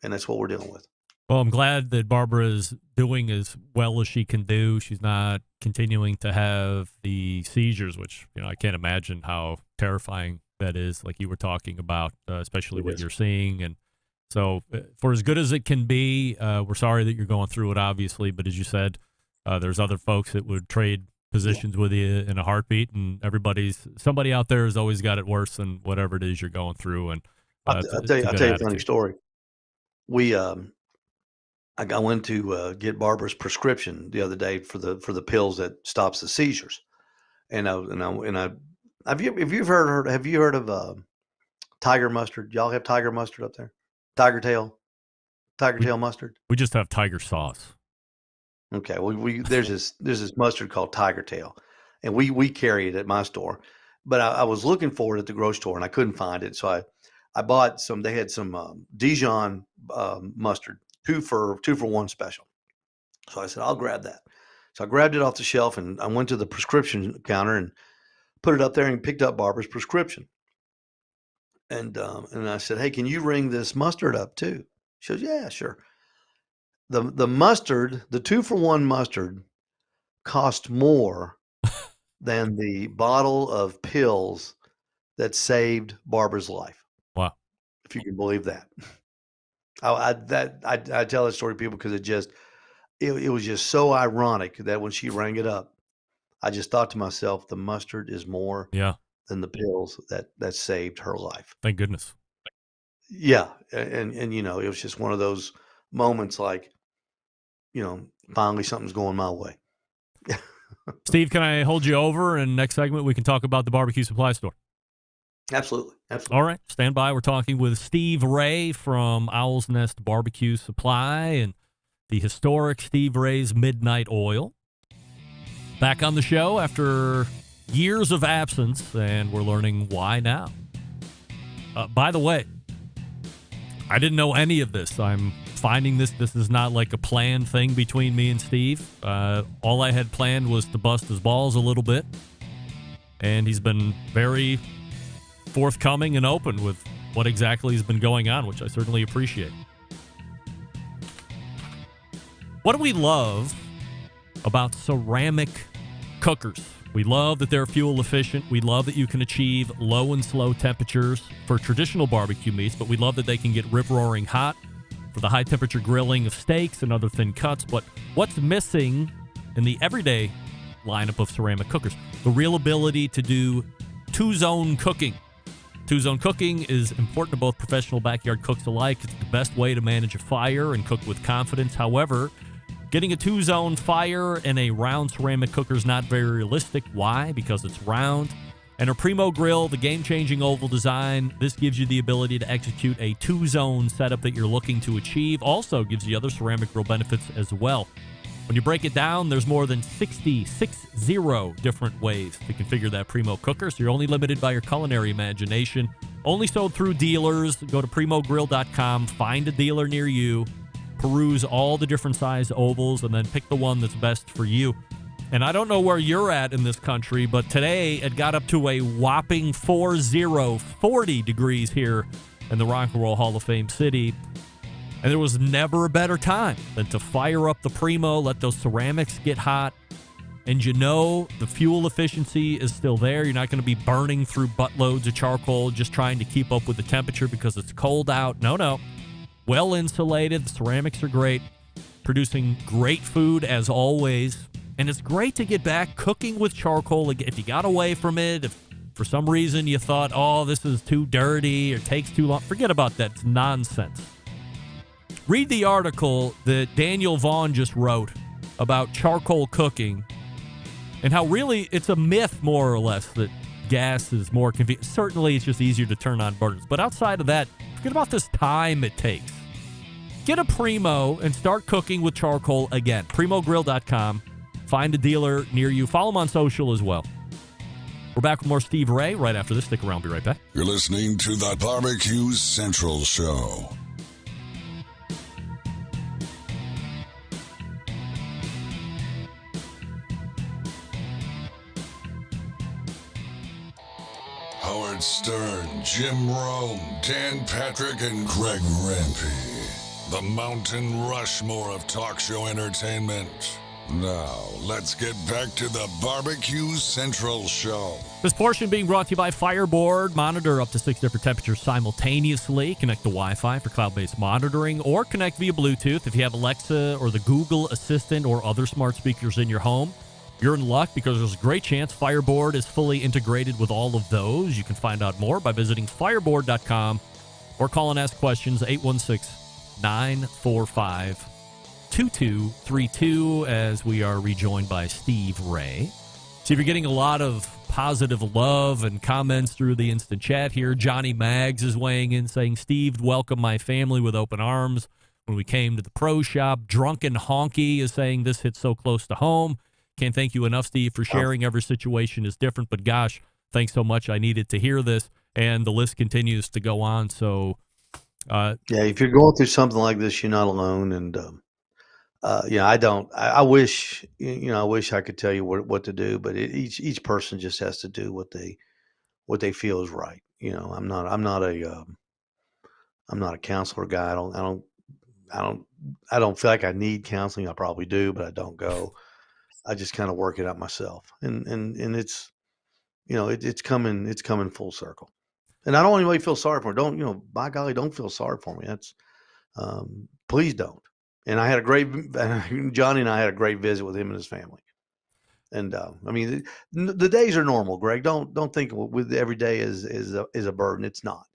And that's what we're dealing with. Well, I'm glad that Barbara is doing as well as she can do. She's not continuing to have the seizures, which, I can't imagine how terrifying that is, like you were talking about, especially what you're seeing. And so for as good as it can be, we're sorry that you're going through it, obviously. But as you said, there's other folks that would trade positions with you in a heartbeat, and somebody out there has always got it worse than whatever it is you're going through. And I'll tell you a funny story. I went to get Barbara's prescription the other day for the pills that stops the seizures, and have you heard of tiger mustard? Y'all have tiger mustard up there? Tiger tail mustard. We just have tiger sauce. Okay, well, there's this mustard called Tiger Tail, and we carry it at my store. But I was looking for it at the grocery store, and I couldn't find it, so I bought some. They had some Dijon mustard, 2 for $1 special. So I said, I'll grab that. So I grabbed it off the shelf, and I went to the prescription counter and put it up there and picked up Barbara's prescription. And I said, hey, can you ring this mustard up too? She goes, yeah, sure. The mustard, the 2 for $1 mustard, cost more than the bottle of pills that saved Barbara's life. Wow. If you can believe that. I tell that story to people because it was just so ironic that when she rang it up, I just thought to myself, the mustard is more than the pills that saved her life. Thank goodness. Yeah. And it was just one of those moments like, finally something's going my way. Steve, can I hold you over? And next segment, we can talk about the barbecue supply store. Absolutely. All right. Stand by. We're talking with Steve Ray from Owl's Nest Barbecue Supply and the historic Steve Ray's Midnight Oil. Back on the show after years of absence, and we're learning why now. By the way, I didn't know any of this. I'm finding this is not like a planned thing between me and Steve. All I had planned was to bust his balls a little bit, and he's been very forthcoming and open with what exactly has been going on, which I certainly appreciate. What do we love about ceramic cookers? We love that they're fuel efficient. We love that you can achieve low and slow temperatures for traditional barbecue meats, but we love that they can get rip-roaring hot for the high-temperature grilling of steaks and other thin cuts. But what's missing in the everyday lineup of ceramic cookers? The real ability to do two-zone cooking. Two-zone cooking is important to both professional backyard cooks alike. It's the best way to manage a fire and cook with confidence. However, getting a two-zone fire in a round ceramic cooker is not very realistic. Why? Because it's round. And a Primo grill, the game-changing oval design, this gives you the ability to execute a two-zone setup that you're looking to achieve. Also gives you other ceramic grill benefits as well. When you break it down, there's more than 60 different ways to configure that Primo cooker, so you're only limited by your culinary imagination. Only sold through dealers. Go to primogrill.com, find a dealer near you, peruse all the different size ovals, and then pick the one that's best for you. And I don't know where you're at in this country, but today it got up to a whopping 40 degrees here in the Rock and Roll Hall of Fame city. And there was never a better time than to fire up the Primo, let those ceramics get hot, and the fuel efficiency is still there. You're not going to be burning through buttloads of charcoal just trying to keep up with the temperature because it's cold out. No. Well insulated. The ceramics are great. Producing great food as always. And it's great to get back cooking with charcoal. If you got away from it, if For some reason, you thought, oh, this is too dirty or takes too long. Forget about that. It's nonsense. Read the article that Daniel Vaughn just wrote about charcoal cooking and how really it's a myth, more or less, that gas is more convenient. Certainly, it's just easier to turn on burners. But outside of that, forget about this time it takes. Get a Primo and start cooking with charcoal again. PrimoGrill.com. Find a dealer near you. Follow him on social as well. We're back with more Steve Ray right after this. Stick around. Be right back. You're listening to the Barbecue Central Show. Howard Stern, Jim Rome, Dan Patrick, and Greg Rempe. The Mountain Rushmore of talk show entertainment. Now, let's get back to the Barbecue Central Show. This portion being brought to you by Fireboard. Monitor up to 6 different temperatures simultaneously. Connect to Wi-Fi for cloud-based monitoring or connect via Bluetooth if you have Alexa or the Google Assistant or other smart speakers in your home. You're in luck because there's a great chance Fireboard is fully integrated with all of those. You can find out more by visiting fireboard.com or call and ask questions 816-945-2232 as we are rejoined by Steve Ray. See if you're getting a lot of positive love and comments through the instant chat here. Johnny Maggs is weighing in saying, Steve welcomed my family with open arms when we came to the pro shop. Drunken Honky is saying this hits so close to home. Can't thank you enough, Steve, for sharing. Every situation is different, but gosh, thanks so much. I needed to hear this, and the list continues to go on. So, yeah, if you're going through something like this, you're not alone. And I don't. I wish, I wish I could tell you what to do, but each person just has to do what they feel is right. I'm not a counselor guy. I don't feel like I need counseling. I probably do, but I don't go. I just kind of work it out myself, and it's, it's coming full circle. And I don't want anybody to feel sorry for me. Don't, by golly, don't feel sorry for me. That's, please don't. And I had Johnny and I had a great visit with him and his family. And the days are normal, Greg. Don't think with every day is a burden. It's not.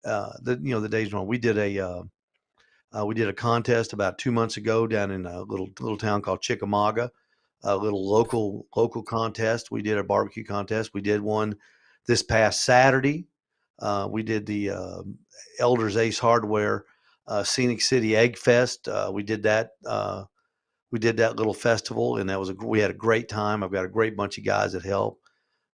The days are normal. We did a contest about 2 months ago down in a little town called Chickamauga. A little local contest. We did a barbecue contest. We did one this past Saturday. We did the Elders Ace Hardware Scenic City Egg Fest. We did that. We did that little festival, and we had a great time. I've got a great bunch of guys that help,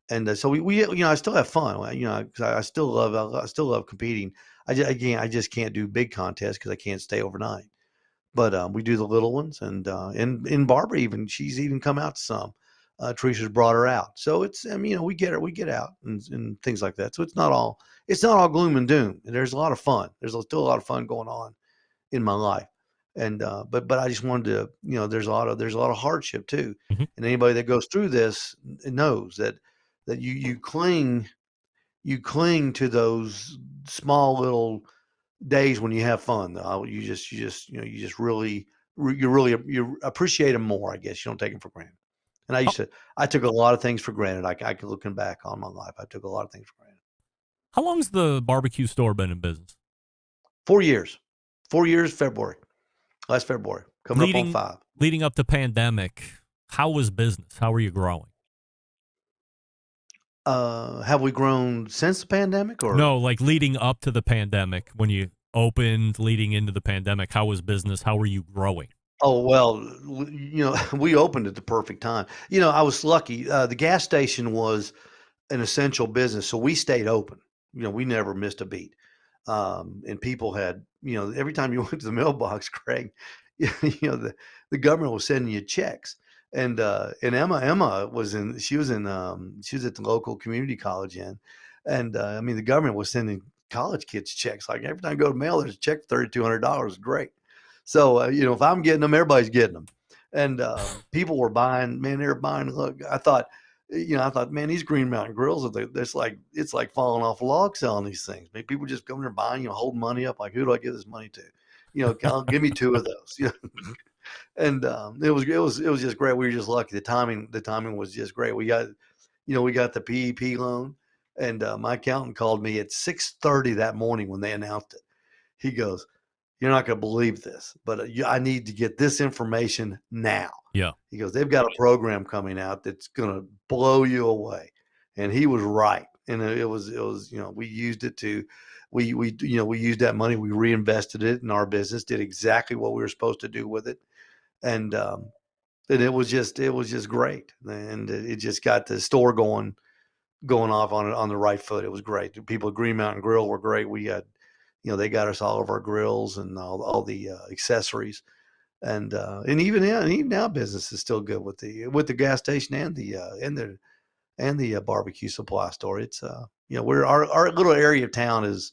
and so we I still have fun. 'Cause I still love competing. I just can't do big contests because I can't stay overnight. But we do the little ones, and Barbara she's even come out to some. Teresa's brought her out, so it's we get out and things like that. So it's not all gloom and doom. There's a lot of fun. There's still a lot of fun going on in my life, and but I just wanted to there's a lot of hardship too, mm-hmm. And anybody that goes through this knows that you cling to those small little days when you have fun. You appreciate them more. I guess you don't take them for granted. And I took a lot of things for granted. I could, looking back on my life, I took a lot of things for granted. How long's the barbecue store been in business? 4 years. 4 years, last February, coming up on 5. Leading up to pandemic, how was business? How are you growing? Have we grown since the pandemic, or no? Like leading up to the pandemic, when you opened, leading into the pandemic, how was business? How were you growing? Oh, well, we opened at the perfect time. I was lucky. The gas station was an essential business, so we stayed open. We never missed a beat. And people had, every time you went to the mailbox, Craig, the government was sending you checks. And Emma was at the local community college and the government was sending college kids checks. Like every time you go to mail, there's a check for $3,200. Great. So, if I'm getting them, everybody's getting them. And people were buying, man, they were buying. Look, I thought, man, these Green Mountain Grills, it's like falling off a log selling these things. People just coming there buying, holding money up. Like, who do I give this money to? Give me 2 of those. And it was just great. We were just lucky. The timing was just great. We got the PEP loan, And my accountant called me at 6:30 that morning when they announced it. He goes, "You're not going to believe this, but I need to get this information now." Yeah. He goes, "They've got a program coming out that's going to blow you away." And he was right. And it was, we used it to, we used that money, we reinvested it in our business, did exactly what we were supposed to do with it. And it was just great. And it just got the store going off on the right foot. It was great. The people at Green Mountain Grill were great. We had, they got us all of our grills and all the accessories. And even now business is still good with the gas station and the barbecue supply store. It's our little area of town is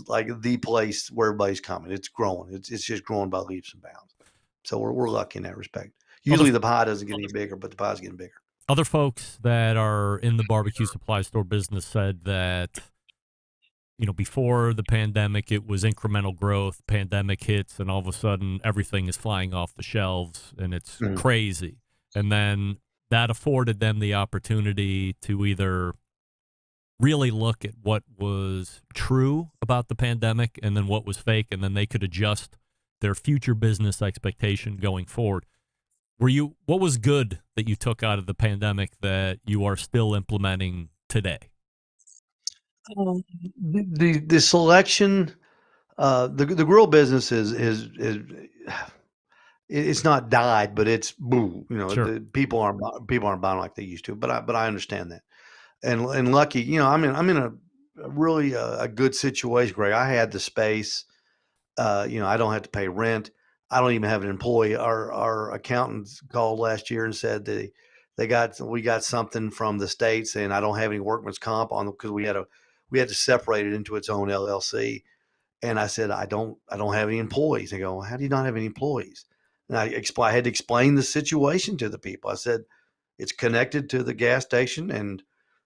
like the place where everybody's coming. It's growing. It's just growing by leaps and bounds. So we're lucky in that respect. Usually the pie doesn't get any bigger, but the pie's getting bigger. Other folks that are in the barbecue supply store business said that, before the pandemic, it was incremental growth. Pandemic hits, and all of a sudden, everything is flying off the shelves, and it's crazy. And then that afforded them the opportunity to either really look at what was true about the pandemic and then what was fake, and then they could adjust their future business expectation going forward. What was good that you took out of the pandemic that you are still implementing today? The selection, the grill business is it's not died, but it's boom. Sure. The people aren't buying like they used to. But I understand that, and lucky, I'm in a really a good situation, Greg. I had the space. I don't have to pay rent. I don't even have an employee. Our accountants called last year and said we got something from the state saying I don't have any workman's comp on them because we had to separate it into its own LLC. And I said, I don't have any employees. They go, "How do you not have any employees?" And I had to explain the situation to the people. I said, it's connected to the gas station, and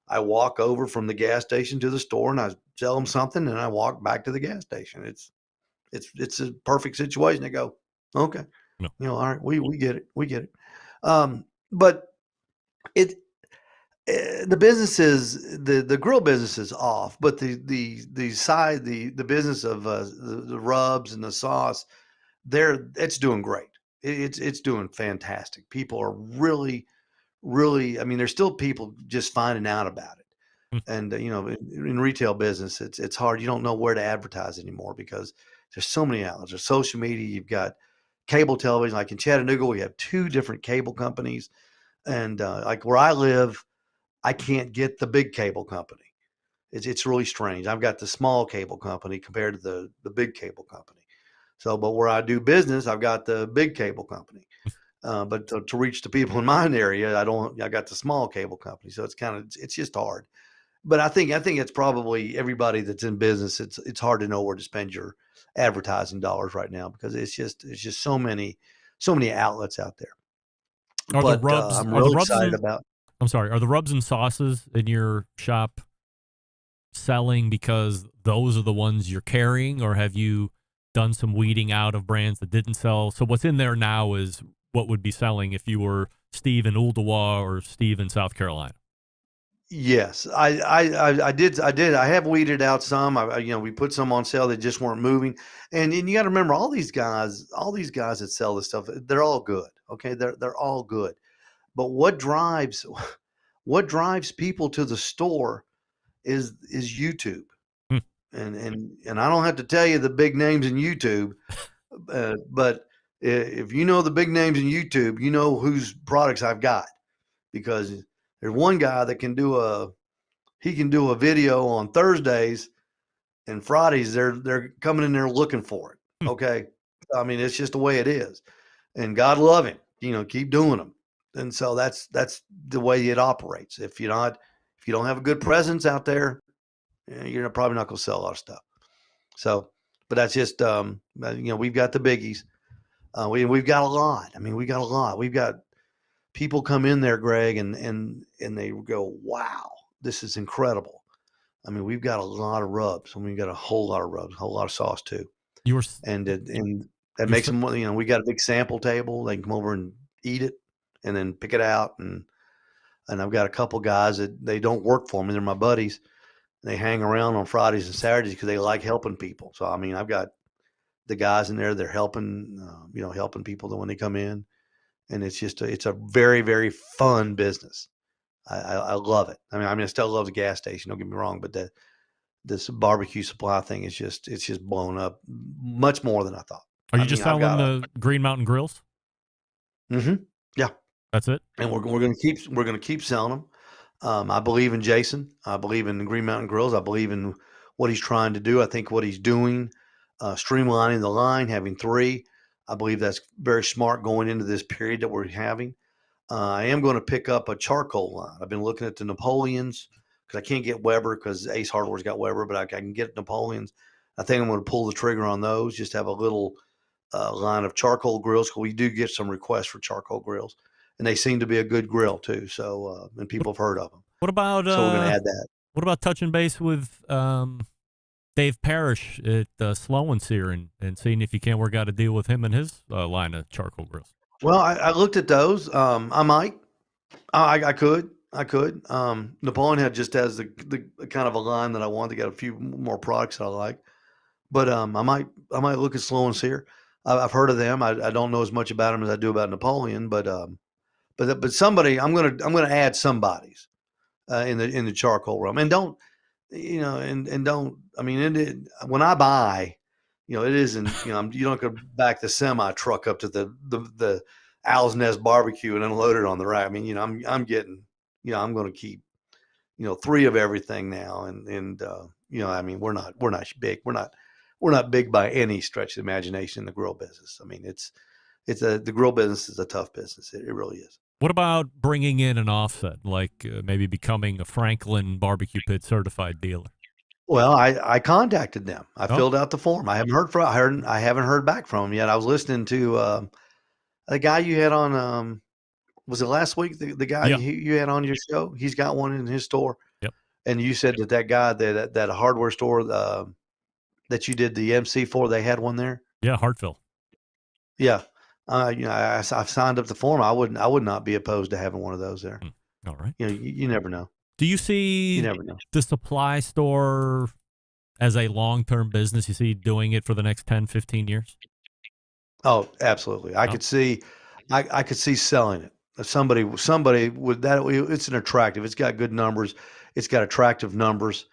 I walk over from the gas station to the store and I sell them something and I walk back to the gas station. It's a perfect situation. They go, "Okay, No. all right, we get it. We get it." But the business is the grill business is off, but the business of the rubs and the sauce, it's doing great. It's doing fantastic. People are really, I mean, there's still people just finding out about it. And in retail business, it's hard. You don't know where to advertise anymore because there's so many outlets. There's social media. You've got cable television. Like in Chattanooga, we have 2 different cable companies, and like where I live, I can't get the big cable company. It's really strange. I've got the small cable company compared to the big cable company. So, but where I do business, I've got the big cable company. But to reach the people in my area, I got the small cable company. So it's just hard. But I think it's probably everybody that's in business. It's hard to know where to spend your advertising dollars right now because it's just so many outlets out there. Are but the rubs? I'm Are the really rubs excited and, about. I'm sorry. Are the rubs and sauces in your shop selling because those are the ones you're carrying, or have you done some weeding out of brands that didn't sell? So what's in there now is what would be selling if you were Steve in Ooltewah or Steve in South Carolina. Yes, I did. I have weeded out some. We put some on sale that just weren't moving. And you got to remember, all these guys that sell this stuff, they're all good. Okay, they're all good. But what drives people to the store is YouTube. Hmm. And I don't have to tell you the big names in YouTube, but if you know the big names in YouTube, you know whose products I've got, because there's one guy that can do a video on Thursdays, and Fridays they're coming in there looking for it. Okay, I mean, it's just the way it is, and God love him. Keep doing them. And so that's the way it operates. If you don't have a good presence out there, you're probably not going to sell a lot of stuff. So, but that's just we've got the biggies. We've got a lot. I mean, we got a lot. We've got people come in there, Greg, and they go, "Wow, this is incredible." I mean, we've got a lot of rubs, and we've got a whole lot of rubs, a whole lot of sauce too. And that makes them. We got a big sample table. They can come over and eat it, and then pick it out. And I've got a couple guys that they don't work for me. They're my buddies. They hang around on Fridays and Saturdays because they like helping people. So I mean, I've got the guys in there. They're helping, helping people when they come in, and it's a very, very fun business. I love it. I mean, I still love the gas station. Don't get me wrong, but this barbecue supply thing is it's just blown up much more than I thought. Are you I just mean, I've selling got the Green Mountain grills? yeah, That's it? and we're gonna keep selling them. I believe in Jason. I believe in the Green Mountain Grills. I believe in what he's trying to do. I think what he's doing, streamlining the line, having three. I believe that's very smart going into this period that we're having. I am going to pick up a charcoal line. I've been looking at the Napoleons because I can't get Weber because Ace Hardware's got Weber, but I can get Napoleons. I think I'm going to pull the trigger on those. Just have a little line of charcoal grills because we do get some requests for charcoal grills, and they seem to be a good grill too. So, and people have heard of them. What about So we're going to add that. What about touching base with Dave Parrish at Slow and Sear and seeing if you can't work out a deal with him and his line of charcoal grills? Well, I looked at those. I might. I could. Napoleon had just as the kind of a line that I wanted to get a few more products that I like. But I might look at Slow and Sear. I've heard of them. I don't know as much about them as I do about Napoleon. But somebody I'm gonna add somebody's in the charcoal realm. And don't and don't. I mean, when I buy, it isn't. You don't go back the semi truck up to the Owl's Nest barbecue and unload it on the rack. I mean, I'm getting. I'm going to keep. 3 of everything now, and I mean, we're not big. We're not big by any stretch of the imagination in the grill business. I mean, the grill business is a tough business. It really is. What about bringing in an offset, like maybe becoming a Franklin Barbecue Pit certified dealer? Well, I contacted them. I filled out the form. I haven't heard back from them yet. I was listening to the guy you had on. Was it last week? The guy you had on your show. He's got one in his store. Yep. And you said that guy that hardware store that you did the MC for, they had one there. Yeah, Hartville. Yeah. I've signed up the form. I would not be opposed to having one of those there. All right. You never know. Do you see You never know. the supply store as a long-term business? You see doing it for the next 10, 15 years? Oh, absolutely. I could see selling it. If somebody would that it's an attractive. It's got good numbers. It's got attractive numbers.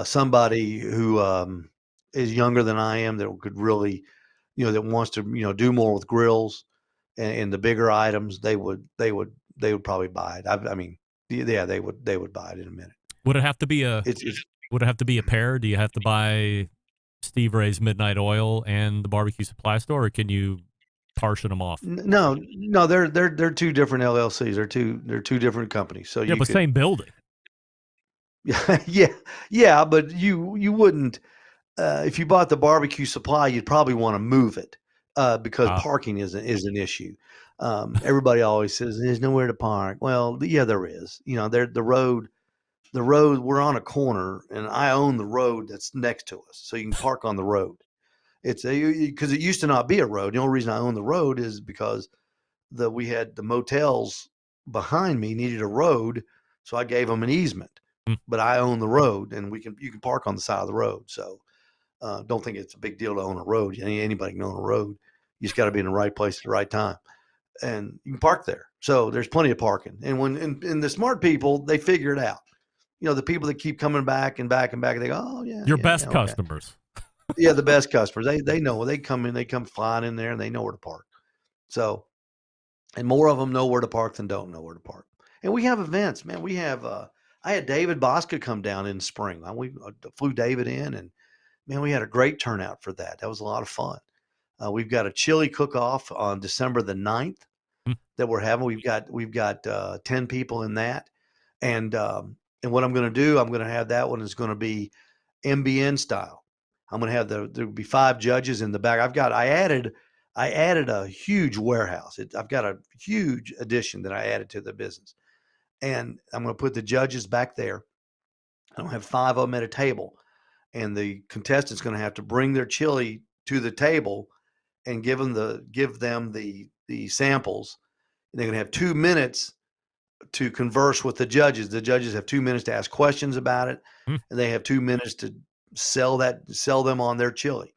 Somebody who is younger than I am that could really, that wants to, do more with grills and the bigger items, they would probably buy it. I mean, yeah, they would buy it in a minute. Would it have to be would it have to be a pair? Do you have to buy Steve Ray's Midnight Oil and the barbecue supply store, or can you partition them off? No, they're two different LLCs. They're two different companies. So yeah, but same building. Yeah, but you wouldn't. If you bought the barbecue supply, you'd probably want to move it because parking is an issue. Everybody always says there's nowhere to park. Well, yeah, there is. The road. We're on a corner, and I own the road that's next to us, so you can park on the road. It's because it used to not be a road. The only reason I own the road is because we had the motels behind me needed a road, so I gave them an easement. But I own the road, and you can park on the side of the road. So don't think it's a big deal to own a road. Anybody can own a road. You just got to be in the right place at the right time, and you can park there. So there's plenty of parking. And and the smart people, they figure it out. The people that keep coming back and back and back, they go, oh yeah, your best customers. Yeah, the best customers. They know they come flying in there and they know where to park. So, and more of them know where to park than don't know where to park. And we have events, man. We have. I had David Bosca come down in spring. We flew David in, and man, we had a great turnout for that. That was a lot of fun. We've got a chili cook-off on December the 9th that we're having. We've got 10 people in that, and what I'm going to do, I'm going to have that one is going to be MBN style. I'm going to have there'll be 5 judges in the back. I added a huge warehouse. I've got a huge addition that I added to the business, and I'm going to put the judges back there. I'm going to have 5 of them at a table, and the contestant's going to have to bring their chili to the table and give them the samples. And they're going to have 2 minutes to converse with the judges. The judges have 2 minutes to ask questions about it, and they have 2 minutes to sell them on their chili.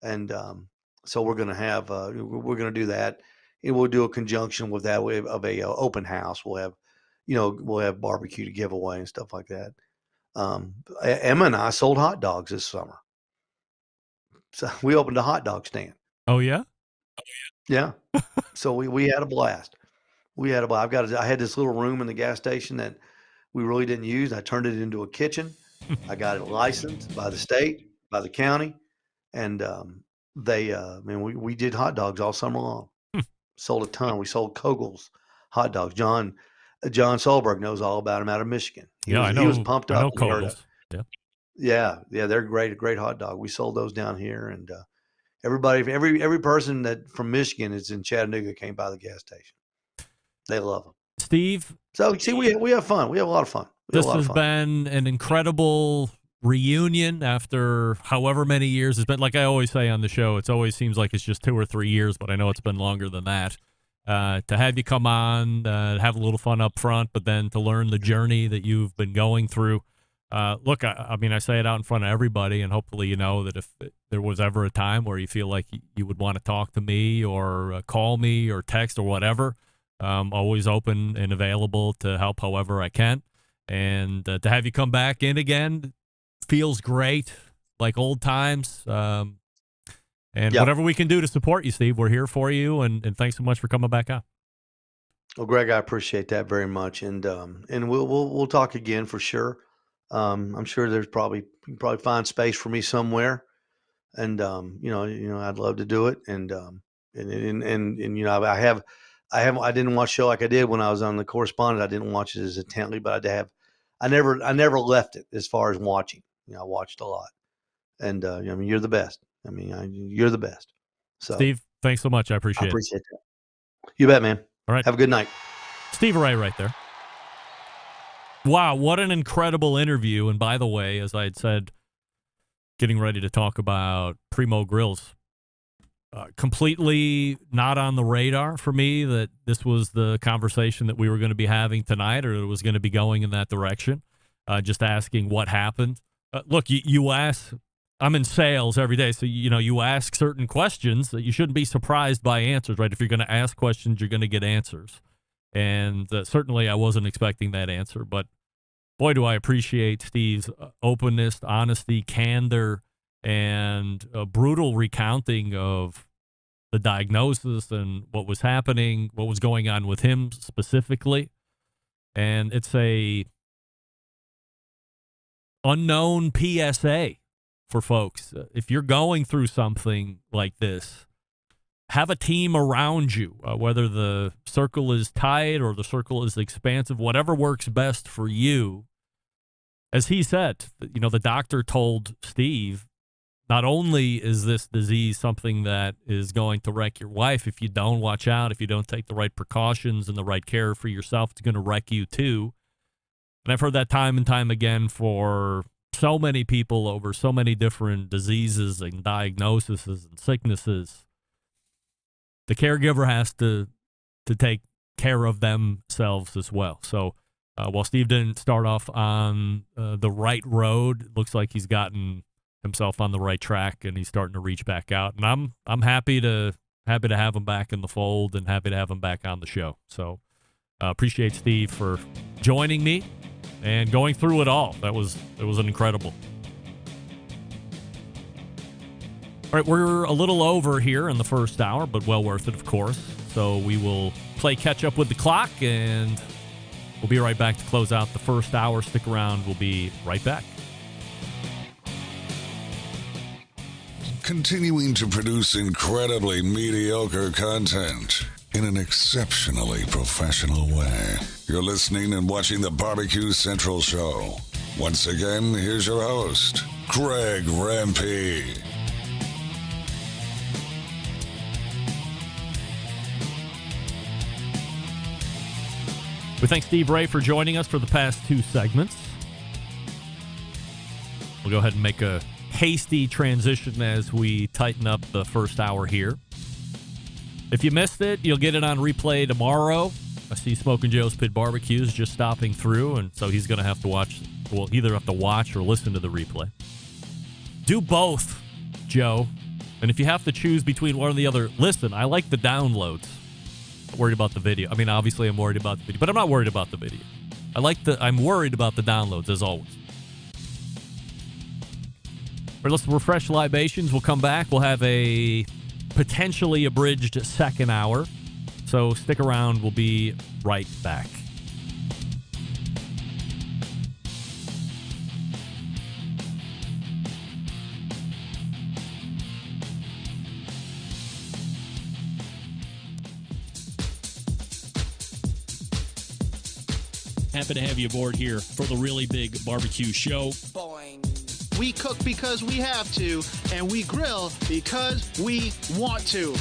And so we're going to do that, and we'll do a conjunction with that of a open house. We'll have barbecue to give away and stuff like that. Emma and I sold hot dogs this summer, so we opened a hot dog stand. Oh yeah, yeah. So we had a blast. I had this little room in the gas station that we really didn't use. I turned it into a kitchen. I got it licensed by the state, by the county, and we did hot dogs all summer long. Sold a ton. We sold Kogel's hot dogs. John Solberg knows all about them out of Michigan. He was pumped up. I know Kogel's. Yeah, they're great. A great hot dog. We sold those down here, and every person that from Michigan is in Chattanooga came by the gas station. They love them. Steve. So see, we have fun. We have a lot of fun. This has been an incredible reunion after however many years it's been. Like I always say on the show, it always seems like it's just 2 or 3 years, but I know it's been longer than that. To have you come on, have a little fun up front, but then to learn the journey that you've been going through. Look, I mean, I say it out in front of everybody, and hopefully you know that if there was ever a time where you feel like you would want to talk to me or call me or text or whatever, always open and available to help however I can. And to have you come back in again feels great, like old times. Whatever we can do to support you, Steve, we're here for you. And thanks so much for coming back on. Well, Greg, I appreciate that very much. And we'll talk again for sure. I'm sure you can probably find space for me somewhere. And, I'd love to do it. And I didn't watch the show like I did when I was on the correspondent. I didn't watch it as intently, but I never left it as far as watching. I watched a lot, and you're the best. You're the best. So, Steve, thanks so much. I appreciate that. You bet, man. All right. Have a good night. Steve Ray right there. Wow, what an incredible interview. And by the way, as I had said, getting ready to talk about Primo Grills, completely not on the radar for me that this was the conversation that we were going to be having tonight, or it was going to be going in that direction. Just asking what happened. Look, you ask, I'm in sales every day, so you ask certain questions that you shouldn't be surprised by answers, right? If you're going to ask questions, you're going to get answers. And certainly I wasn't expecting that answer, but boy, do I appreciate Steve's openness, honesty, candor, and a brutal recounting of the diagnosis and what was happening, what was going on with him specifically. And it's a unknown PSA for folks. If you're going through something like this, have a team around you, whether the circle is tight or the circle is expansive, whatever works best for you. As he said, the doctor told Steve, not only is this disease something that is going to wreck your wife if you don't watch out, if you don't take the right precautions and the right care for yourself, it's going to wreck you too. And I've heard that time and time again for so many people over so many different diseases and diagnoses and sicknesses. The caregiver has to take care of themselves as well. So while Steve didn't start off on the right road, it looks like he's gotten himself on the right track and he's starting to reach back out. And I'm happy to have him back in the fold and happy to have him back on the show. So appreciate Steve for joining me and going through it all. It was incredible. All right, we're a little over here in the first hour, but well worth it, of course. So we will play catch up with the clock, and we'll be right back to close out the first hour. Stick around. We'll be right back. Continuing to produce incredibly mediocre content in an exceptionally professional way. You're listening and watching the BBQ Central Show. Once again, here's your host, Greg Rempe. We thank Steve Ray for joining us for the past 2 segments. We'll go ahead and make a hasty transition as we tighten up the first hour here. If you missed it, you'll get it on replay tomorrow. I see Smoking Joe's Pit Barbecue is just stopping through, and so he's going to have to watch. Well, either have to watch or listen to the replay. Do both, Joe. And if you have to choose between one or the other, listen, I like the downloads. I'm worried about the video. I mean, obviously I'm worried about the video, but I'm not worried about the video. I'm worried about the downloads, as always. All right, let's refresh libations. We'll come back. We'll have a potentially abridged second hour. So stick around. We'll be right back. Happy to have you aboard here for the Really Big Barbecue Show. Boing. We cook because we have to, and we grill because we want to.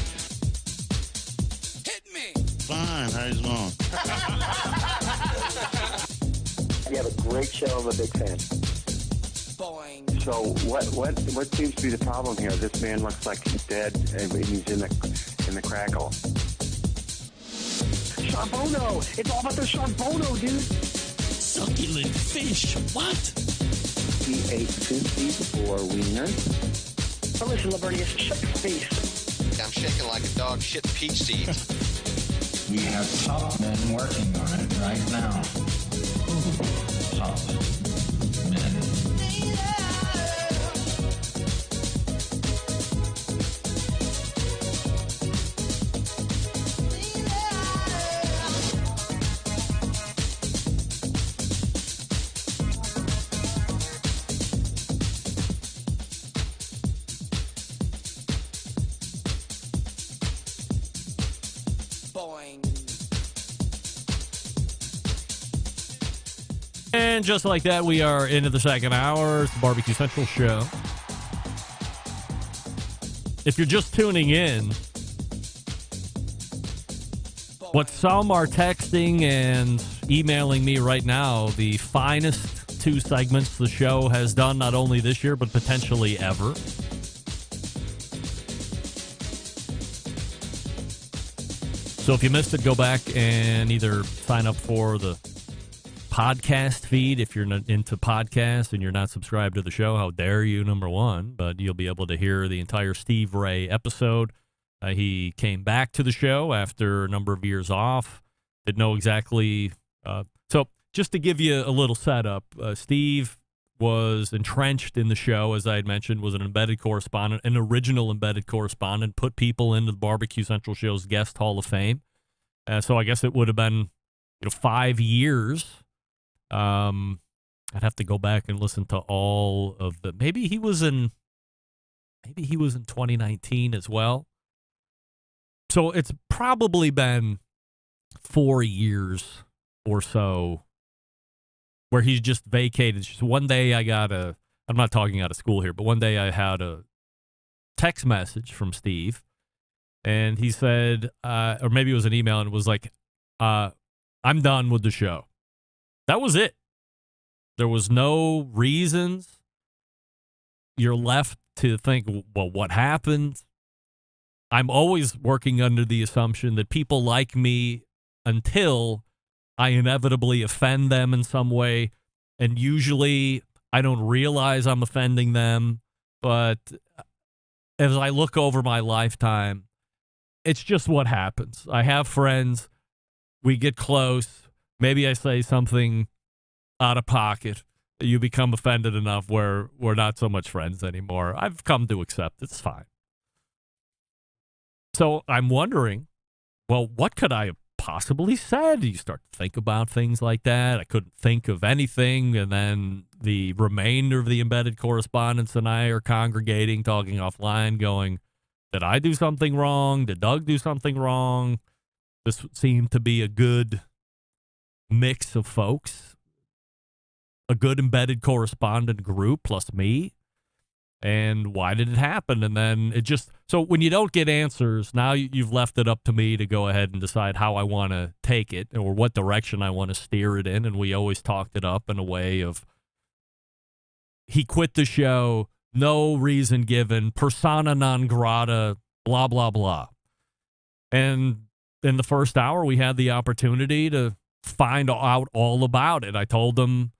Hit me. Fine, how you doing? You have a great show. I'm a big fan. Boing. So what seems to be the problem here? This man looks like he's dead, and he's in the crackle. Charbono! It's all about the charbono, dude! Succulent fish. What? He ate 2 feet or wiener. But listen, Libertius, shut your face. I'm shaking like a dog shit peach seeds. We have top men working on it right now. Top men. And just like that, we are into the second hour. It's the Barbecue Central Show. If you're just tuning in, what some are texting and emailing me right now, the finest 2 segments the show has done, not only this year, but potentially ever. So if you missed it, go back and either sign up for the podcast feed if you're not into podcasts and you're not subscribed to the show. How dare you, number one. But you'll be able to hear the entire Steve Ray episode. He came back to the show after a number of years off. Didn't know exactly. So just to give you a little setup, Steve was entrenched in the show, as I had mentioned, was an embedded correspondent, an original embedded correspondent, put people into the Barbecue Central Show's Guest Hall of Fame. So I guess it would have been 5 years. I'd have to go back and listen to all of the. Maybe he was in 2019 as well. So it's probably been 4 years or so where he's just vacated. Just one day I'm not talking out of school here, but one day I had a text message from Steve, and he said, or maybe it was an email, and it was like, I'm done with the show. That was it. There was no reasons. You're left to think, well, what happened? I'm always working under the assumption that people like me until I inevitably offend them in some way. And usually I don't realize I'm offending them. But as I look over my lifetime, it's just what happens. I have friends. We get close. Maybe I say something out of pocket. You become offended enough where we're not so much friends anymore. I've come to accept it's fine. So I'm wondering, well, what could I have possibly said? You start to think about things like that. I couldn't think of anything. And then the remainder of the embedded correspondents and I are congregating, talking offline, going, did I do something wrong? Did Doug do something wrong? This seemed to be a good mix of folks, a good embedded correspondent group plus me. And why did it happen? And then it just, so when you don't get answers, now you've left it up to me to go ahead and decide how I want to take it or what direction I want to steer it in. And we always talked it up in a way of, he quit the show, no reason given, persona non grata, blah, blah, blah. And in the first hour, we had the opportunity to find out all about it. I told him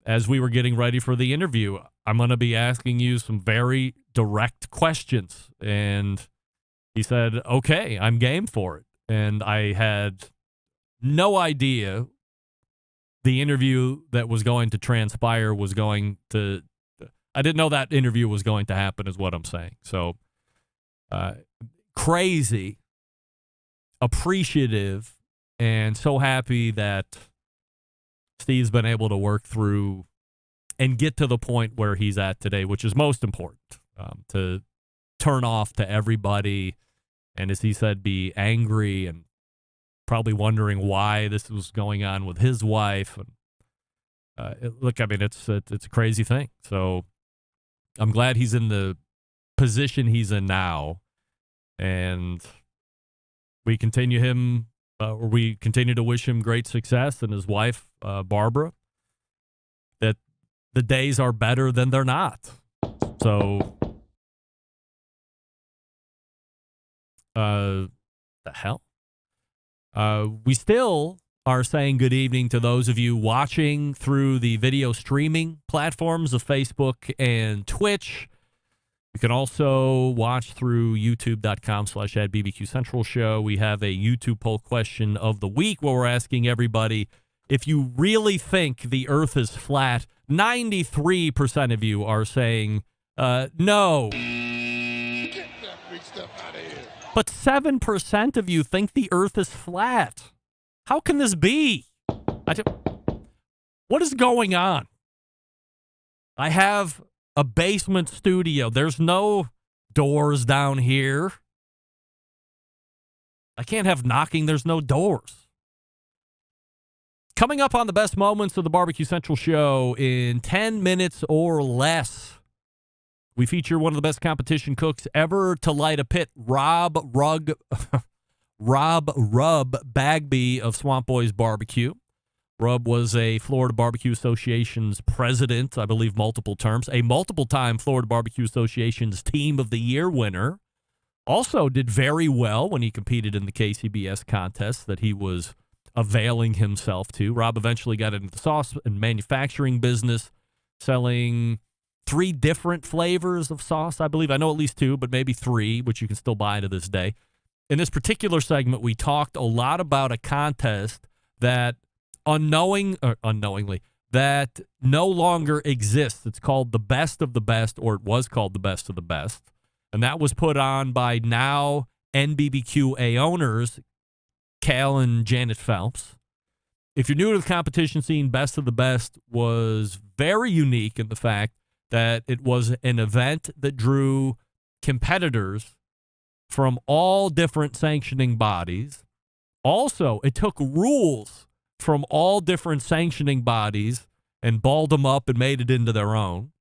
as we were getting ready for the interview, I'm going to be asking you some very direct questions. And he said, okay, I'm game for it. And I had no idea the interview that was going to transpire was going to, I didn't know that interview was going to happen is what I'm saying. So crazy, appreciative, and so happy that Steve's been able to work through and get to the point where he's at today, which is most important, to turn off to everybody. And as he said, be angry and probably wondering why this was going on with his wife. And look, I mean, it's a crazy thing. So I'm glad he's in the position he's in now, and we continue to wish him great success, and his wife, Barbara, that the days are better than they're not. So, the hell? We still are saying good evening to those of you watching through the video streaming platforms of Facebook and Twitch. You can also watch through youtube.com/@BBQ Central Show. We have a YouTube poll question of the week where we're asking everybody, if you really think the earth is flat, 93% of you are saying no. Get that big stuff out of here. But 7% of you think the earth is flat. How can this be? What is going on? I have a basement studio. There's no doors down here. I can't have knocking. There's no doors. Coming up on the best moments of the Barbecue Central Show in 10 minutes or less, we feature one of the best competition cooks ever to light a pit, Rob Bagby of Swamp Boys Barbecue. Rub was a Florida Barbecue Association's president, I believe multiple terms, a multiple-time Florida Barbecue Association's Team of the Year winner. Also did very well when he competed in the KCBS contest that he was availing himself to. Rob eventually got into the sauce and manufacturing business, selling 3 different flavors of sauce, I believe. I know at least 2, but maybe 3, which you can still buy to this day. In this particular segment, we talked a lot about a contest that unknowingly, that no longer exists. It's called the Best of the Best, or it was called the Best of the Best. And that was put on by now NBBQA owners, Cal and Janet Phelps. If you're new to the competition scene, Best of the Best was very unique in the fact that it was an event that drew competitors from all different sanctioning bodies. Also, it took rules from all different sanctioning bodies and balled them up and made it into their own.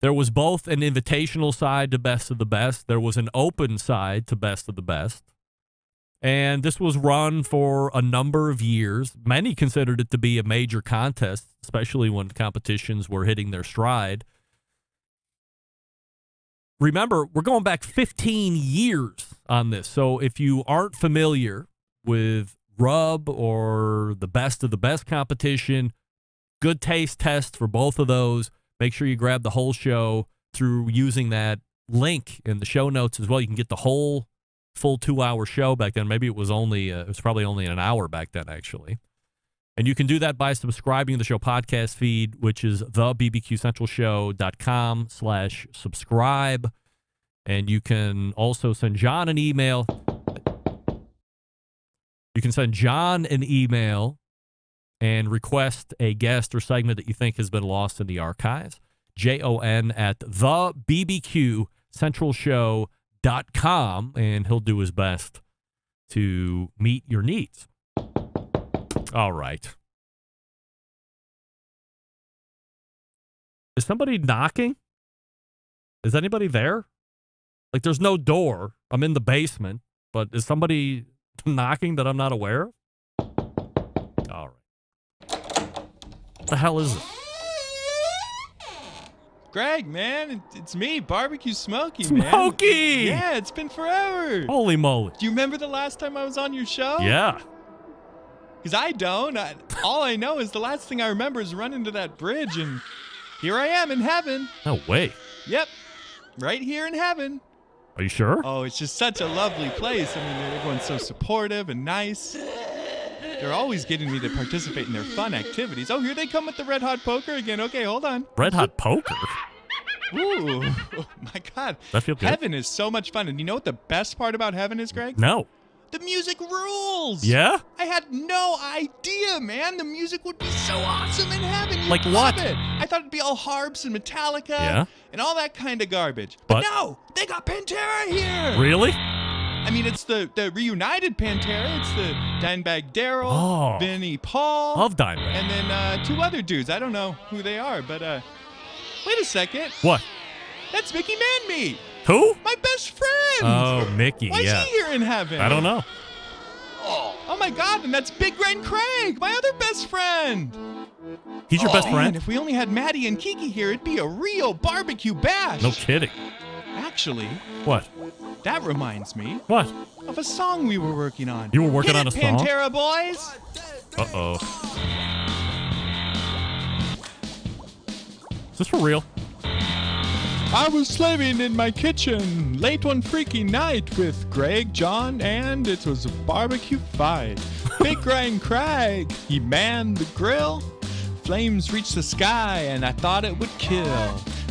There was both an invitational side to Best of the Best. There was an open side to Best of the Best. And this was run for a number of years. Many considered it to be a major contest, especially when competitions were hitting their stride. Remember, we're going back 15 years on this. So if you aren't familiar with Rub or the Best of the Best competition, good taste test for both of those. Make sure you grab the whole show through using that link in the show notes as well. You can get the whole full 2-hour show back then. Maybe it was probably only an hour back then, actually. And you can do that by subscribing to the show podcast feed, which is thebbqcentralshow.com/subscribe. And you can also send John an email. You can send John an email and request a guest or segment that you think has been lost in the archives. JON@thebbqcentralshow.com, and he'll do his best to meet your needs. All right. Is somebody knocking? Is anybody there? Like, there's no door. I'm in the basement, but is somebody knocking that I'm not aware of? All right. What the hell is it? Greg, man, it's me, Barbecue Smokey, man. Smokey! Yeah, it's been forever. Holy moly. Do you remember the last time I was on your show? Yeah. Because I don't. All I know is the last thing I remember is running to that bridge, and here I am in heaven. No way. Yep, right here in heaven. Are you sure? Oh, it's just such a lovely place. I mean, everyone's so supportive and nice. They're always getting me to participate in their fun activities. Oh, here they come with the red hot poker again. Okay, hold on. Red hot poker? Ooh, oh my God. That feel good? Heaven is so much fun. And you know what the best part about heaven is, Greg? No. The music rules. Yeah? I had no idea, man. The music would be so awesome in heaven. You'd Like love what? it. I thought it'd be all harps and Metallica and all that kind of garbage. But no, they got Pantera here. Really? I mean, it's the reunited Pantera. It's the Dimebag Darrell, Vinnie Paul. Love Dimebag. And then 2 other dudes. I don't know who they are, but wait a second. What? That's Mickey Man-Meat. Who? My best friend. Oh, Mickey, Why is he here in heaven? I don't know. Oh my God, and that's Big Brain Craig, my other best friend. He's your best friend? Man, if we only had Maddie and Kiki here, it'd be a real barbecue bash. No kidding. Actually. What? That reminds me. What? Of a song we were working on. You were working on a song? Pantera boys. Uh-oh. Is this for real? I was slaving in my kitchen late one freaky night with Greg, John, and it was a barbecue fight. Big Ryan Craig, he manned the grill. Flames reached the sky and I thought it would kill.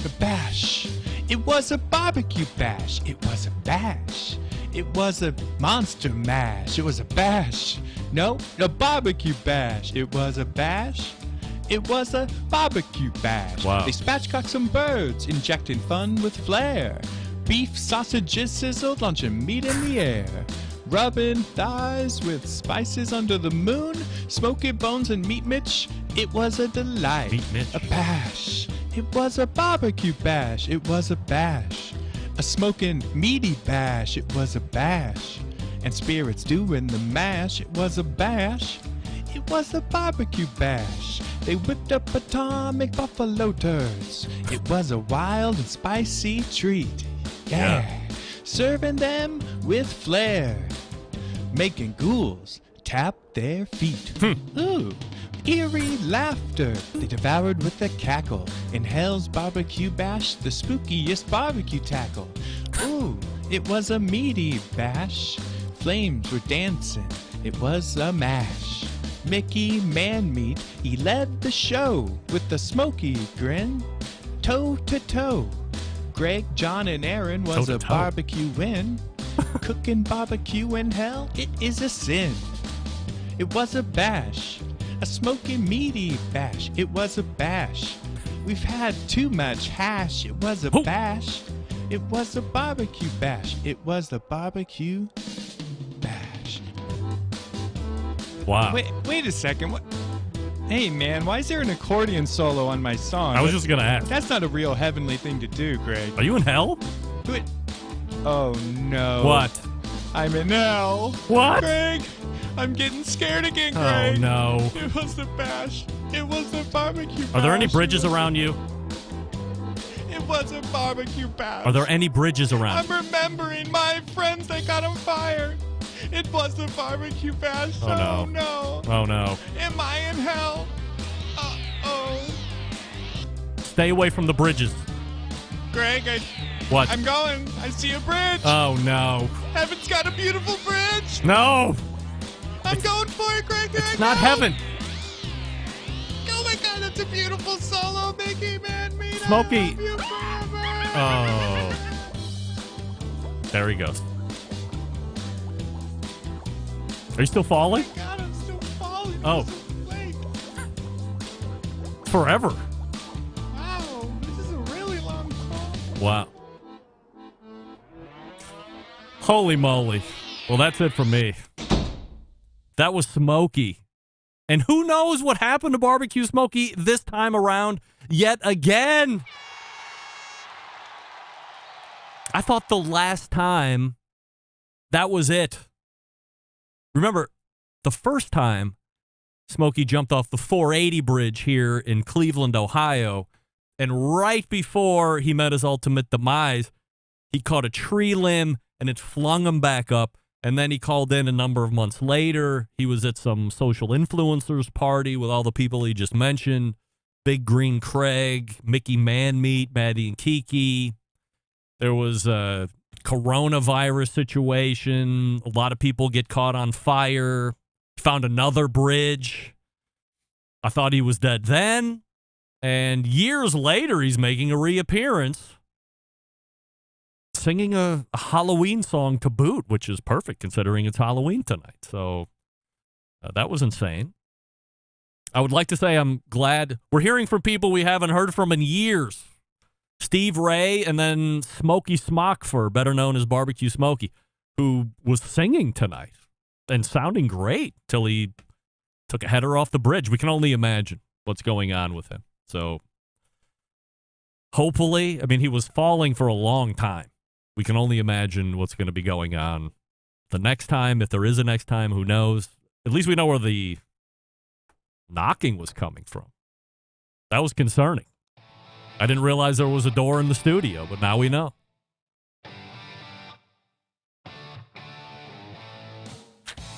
The bash, it was a barbecue bash. It was a bash. It was a monster mash. It was a bash. No, a barbecue bash. It was a bash. It was a barbecue bash. Wow. They spatchcocked some birds, injecting fun with flair. Beef sausages sizzled, launching meat in the air. Rubbing thighs with spices under the moon. Smoky bones and meat mitch. It was a delight. Meat mitch. A bash. It was a barbecue bash. It was a bash. A smoking meaty bash. It was a bash. And spirits doing the mash. It was a bash. It was a barbecue bash. They whipped up atomic buffalo turds. It was a wild and spicy treat. Yeah. Serving them with flair. Making ghouls tap their feet. Ooh. Eerie laughter they devoured with a cackle. In Hell's barbecue bash, the spookiest barbecue tackle. Ooh, it was a meaty bash. Flames were dancing. It was a mash. Mickey Man-Meat, he led the show with the smoky grin. Toe to toe. Greg, John, and Aaron was a barbecue win. Cooking barbecue in hell, it is a sin. It was a bash. A smoky meaty bash. It was a bash. We've had too much hash. It was a bash. It was a barbecue bash. It was the barbecue bash. Wow. Wait a second. What? Hey, man, why is there an accordion solo on my song? I was just going to ask. That's not a real heavenly thing to do, Greg. Are you in hell? Wait. Oh, no. What? I'm in hell. What? Greg, I'm getting scared again, Greg. Oh, no. It was the bash. It was the barbecue bash. Are there any bridges around you? It was a barbecue bash. Are there any bridges around? I'm remembering my friends that got on fire. It was the barbecue bash. Oh, no. No. Oh, no. Am I in hell? Uh-oh. Stay away from the bridges. Greg, What? I'm going. I see a bridge. Oh, no. Heaven's got a beautiful bridge. No. I'm going for it, Greg. It's not heaven. Oh, my God. That's a beautiful solo, Mickey Man-Meat. Smokey. I love you forever. Oh. There he goes. Are you still falling? Oh, my God, I'm still falling. Oh. This is late. Forever. Wow. This is a really long fall. Wow. Holy moly. Well, that's it for me. That was Smokey. And who knows what happened to Barbecue Smokey this time around yet again. I thought the last time that was it. Remember, the first time Smokey jumped off the 480 bridge here in Cleveland, Ohio, And right before he met his ultimate demise, he caught a tree limb and it flung him back up. And then he called in a number of months later. He was at some social influencers party with all the people he just mentioned. Big Green Craig, Mickey Manmeat, Maddie and Kiki. There was a coronavirus situation. A lot of people get caught on fire. Found another bridge. I thought he was dead then. And years later, he's making a reappearance, singing a Halloween song to boot, which is perfect considering it's Halloween tonight. So that was insane. I would like to say I'm glad we're hearing from people we haven't heard from in years. Steve Ray and then Smokey Smockfer, better known as Barbecue Smokey, who was singing tonight and sounding great till he took a header off the bridge. We can only imagine what's going on with him. So hopefully, I mean, he was falling for a long time. We can only imagine what's going to be going on the next time. If there is a next time, who knows? At least we know where the knocking was coming from. That was concerning. I didn't realize there was a door in the studio, but now we know.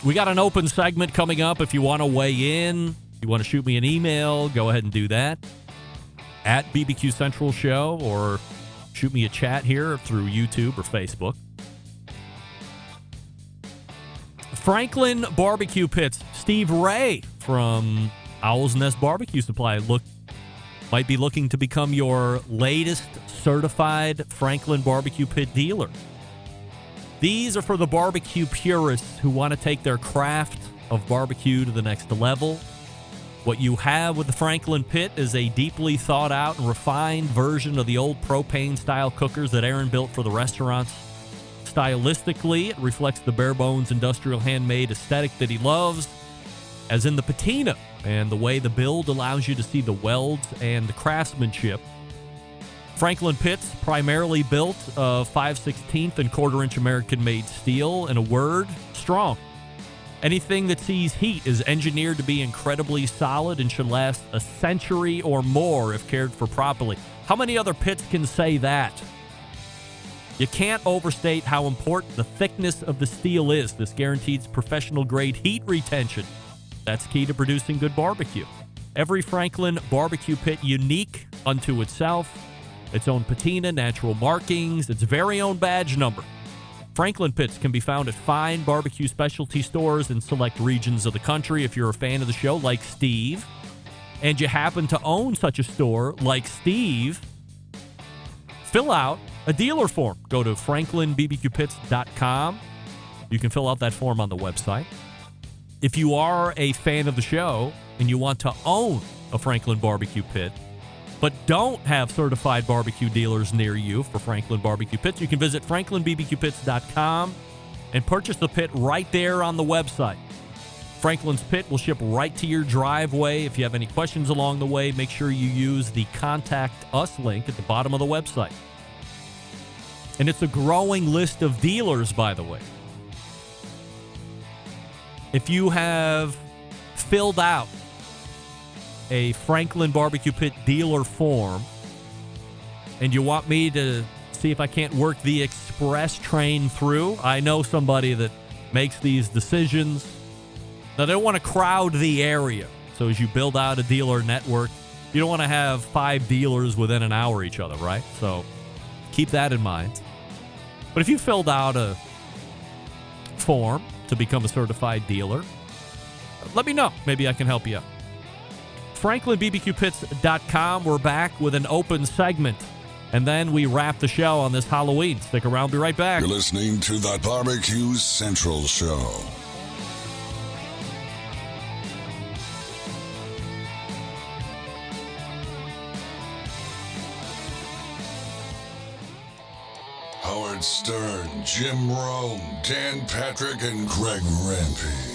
We got an open segment coming up. If you want to weigh in, you want to shoot me an email, go ahead and do that at BBQ Central Show, or shoot me a chat here through YouTube or Facebook. Franklin Barbecue Pits. Steve Ray from Owl's Nest Barbecue Supply might be looking to become your latest certified Franklin Barbecue Pit dealer. These are for the barbecue purists who want to take their craft of barbecue to the next level. What you have with the Franklin Pit is a deeply thought out and refined version of the old propane-style cookers that Aaron built for the restaurants. Stylistically, it reflects the bare-bones industrial handmade aesthetic that he loves, as in the patina, and the way the build allows you to see the welds and the craftsmanship. Franklin Pits, primarily built of 5/16 and quarter-inch American-made steel. In a word, strong. Anything that sees heat is engineered to be incredibly solid and should last a century or more if cared for properly. How many other pits can say that? You can't overstate how important the thickness of the steel is. This guarantees professional-grade heat retention. That's key to producing good barbecue. Every Franklin barbecue pit unique unto itself. Its own patina, natural markings, its very own badge number. Franklin Pits can be found at fine barbecue specialty stores in select regions of the country. If you're a fan of the show, like Steve, and you happen to own such a store like Steve, fill out a dealer form. Go to franklinbbqpits.com. You can fill out that form on the website. If you are a fan of the show and you want to own a Franklin barbecue pit, but don't have certified barbecue dealers near you for Franklin Barbecue Pits, you can visit franklinbbqpits.com and purchase the pit right there on the website. Franklin's Pit will ship right to your driveway. If you have any questions along the way, make sure you use the Contact Us link at the bottom of the website. And it's a growing list of dealers, by the way. If you have filled out a Franklin Barbecue Pit dealer form and you want me to see if I can't work the express train through, I know somebody that makes these decisions. Now, they don't want to crowd the area. So as you build out a dealer network, you don't want to have 5 dealers within an hour of each other, right? So keep that in mind. But if you filled out a form to become a certified dealer, let me know. Maybe I can help you out. FranklinBBQPits.com. We're back with an open segment. And then we wrap the show on this Halloween. Stick around. Be right back. You're listening to the Barbecue Central Show. Howard Stern, Jim Rome, Dan Patrick, and Greg Rempe.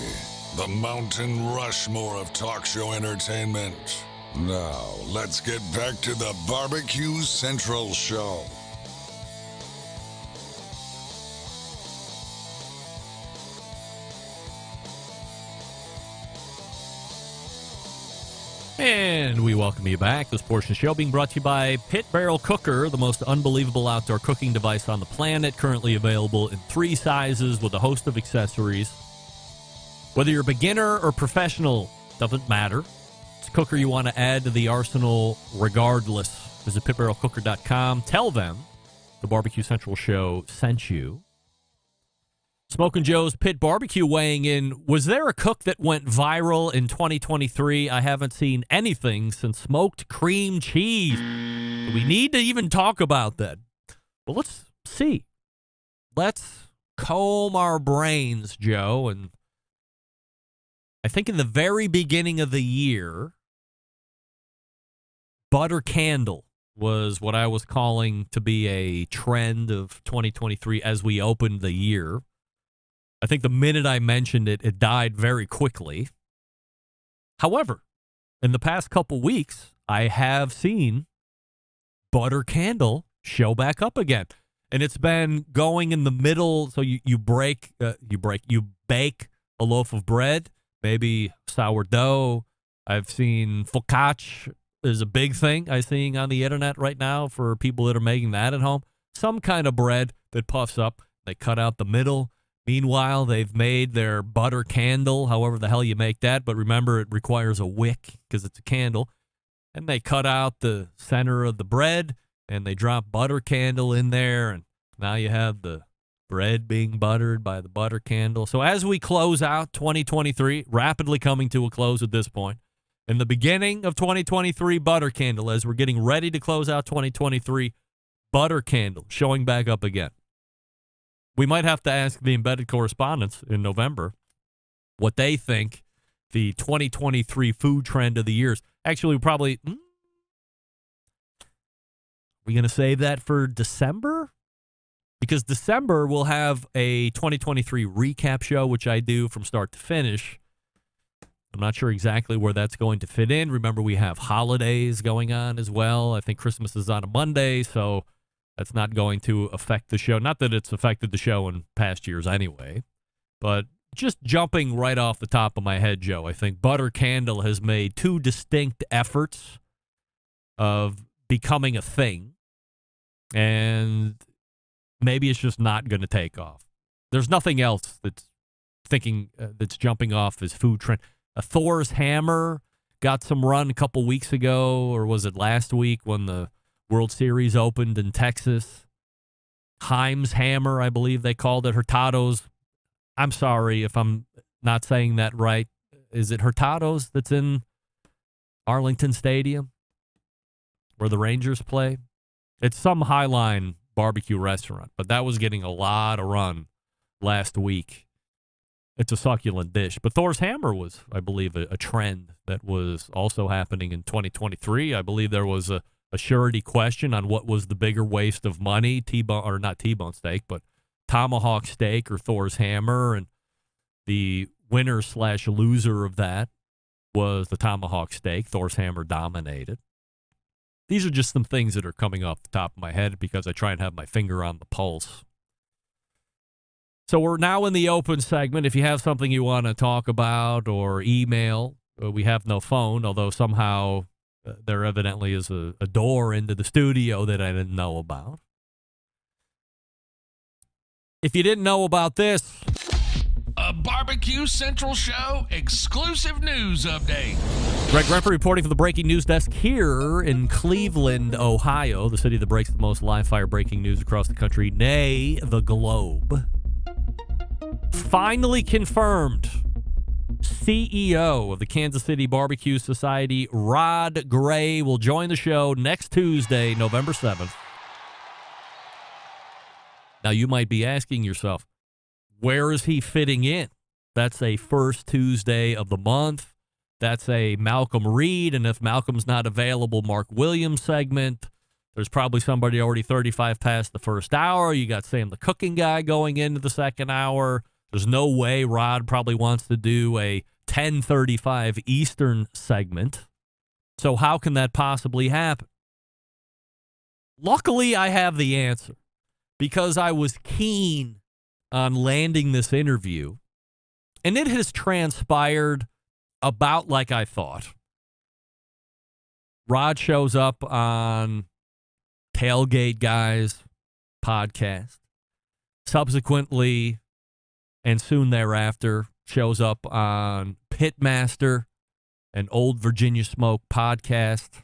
The Mountain Rushmore of talk show entertainment. Now, let's get back to the Barbecue Central Show. And we welcome you back. This portion of the show being brought to you by Pit Barrel Cooker, the most unbelievable outdoor cooking device on the planet, currently available in 3 sizes with a host of accessories. Whether you're a beginner or professional, doesn't matter. It's a cooker you want to add to the arsenal regardless. Visit pitbarrelcooker.com. Tell them the Barbecue Central show sent you. Smokin' Joe's Pit Barbecue weighing in. Was there a cook that went viral in 2023? I haven't seen anything since smoked cream cheese. Do we need to even talk about that? Well, let's see. Let's comb our brains, Joe. And I think in the very beginning of the year, butter candle was what I was calling to be a trend of 2023 as we opened the year. I think the minute I mentioned it, it died very quickly. However, in the past couple weeks, I have seen butter candle show back up again. And it's been going in the middle. So you bake a loaf of bread, maybe sourdough. I've seen focaccia is a big thing I'm seeing on the internet right now for people that are making that at home. Some kind of bread that puffs up. They cut out the middle. Meanwhile, they've made their butter candle, however the hell you make that. But remember, it requires a wick because it's a candle. And they cut out the center of the bread, and they drop butter candle in there. And now you have the bread being buttered by the butter candle. So as we close out 2023, rapidly coming to a close at this point, in the beginning of 2023, butter candle, as we're getting ready to close out 2023, butter candle showing back up again. We might have to ask the embedded correspondents in November what they think the 2023 food trend of the year is. Actually, probably, we going to save that for December? Because December we'll have a 2023 recap show, which I do from start to finish. I'm not sure exactly where that's going to fit in. Remember, we have holidays going on as well. I think Christmas is on a Monday, so that's not going to affect the show. Not that it's affected the show in past years anyway, but just jumping right off the top of my head, Joe, I think Butter Candle has made 2 distinct efforts of becoming a thing, and maybe it's just not going to take off. There's nothing else that's jumping off as food trend. Thor's Hammer got some run a couple weeks ago, or was it last week when the World Series opened in Texas? Heim's Hammer, I believe they called it. Hurtado's. I'm sorry if I'm not saying that right. Is it Hurtado's that's in Arlington Stadium where the Rangers play? It's some Highline barbecue restaurant, but that was getting a lot of run last week. It's a succulent dish. But Thor's Hammer was, I believe, a trend that was also happening in 2023. I believe there was a surety question on what was the bigger waste of money, T-bone, or not T-bone steak, but tomahawk steak or Thor's Hammer. And the winner/loser of that was the tomahawk steak. Thor's Hammer dominated. These are just some things that are coming off the top of my head because I try and have my finger on the pulse. So we're now in the open segment. If you have something you want to talk about or email, we have no phone, although somehow there evidently is a door into the studio that I didn't know about. If you didn't know about this, a Barbecue Central Show exclusive news update. Greg Remper reporting for the Breaking News Desk here in Cleveland, Ohio, the city that breaks the most live-fire breaking news across the country, nay, the globe. Finally confirmed, CEO of the Kansas City Barbecue Society, Rod Gray, will join the show next Tuesday, November 7th. Now, you might be asking yourself, where is he fitting in? That's a first Tuesday of the month. That's a Malcolm Reed, and if Malcolm's not available, Mark Williams segment. There's probably somebody already 35 past the first hour. You got Sam the Cooking Guy going into the second hour. There's no way Rod probably wants to do a 10:35 Eastern segment. So how can that possibly happen? Luckily, I have the answer because I was keen on landing this interview, and it has transpired about like I thought. Rod shows up on Tailgate Guys podcast. Subsequently, and soon thereafter, shows up on Pitmaster, an Old Virginia Smoke podcast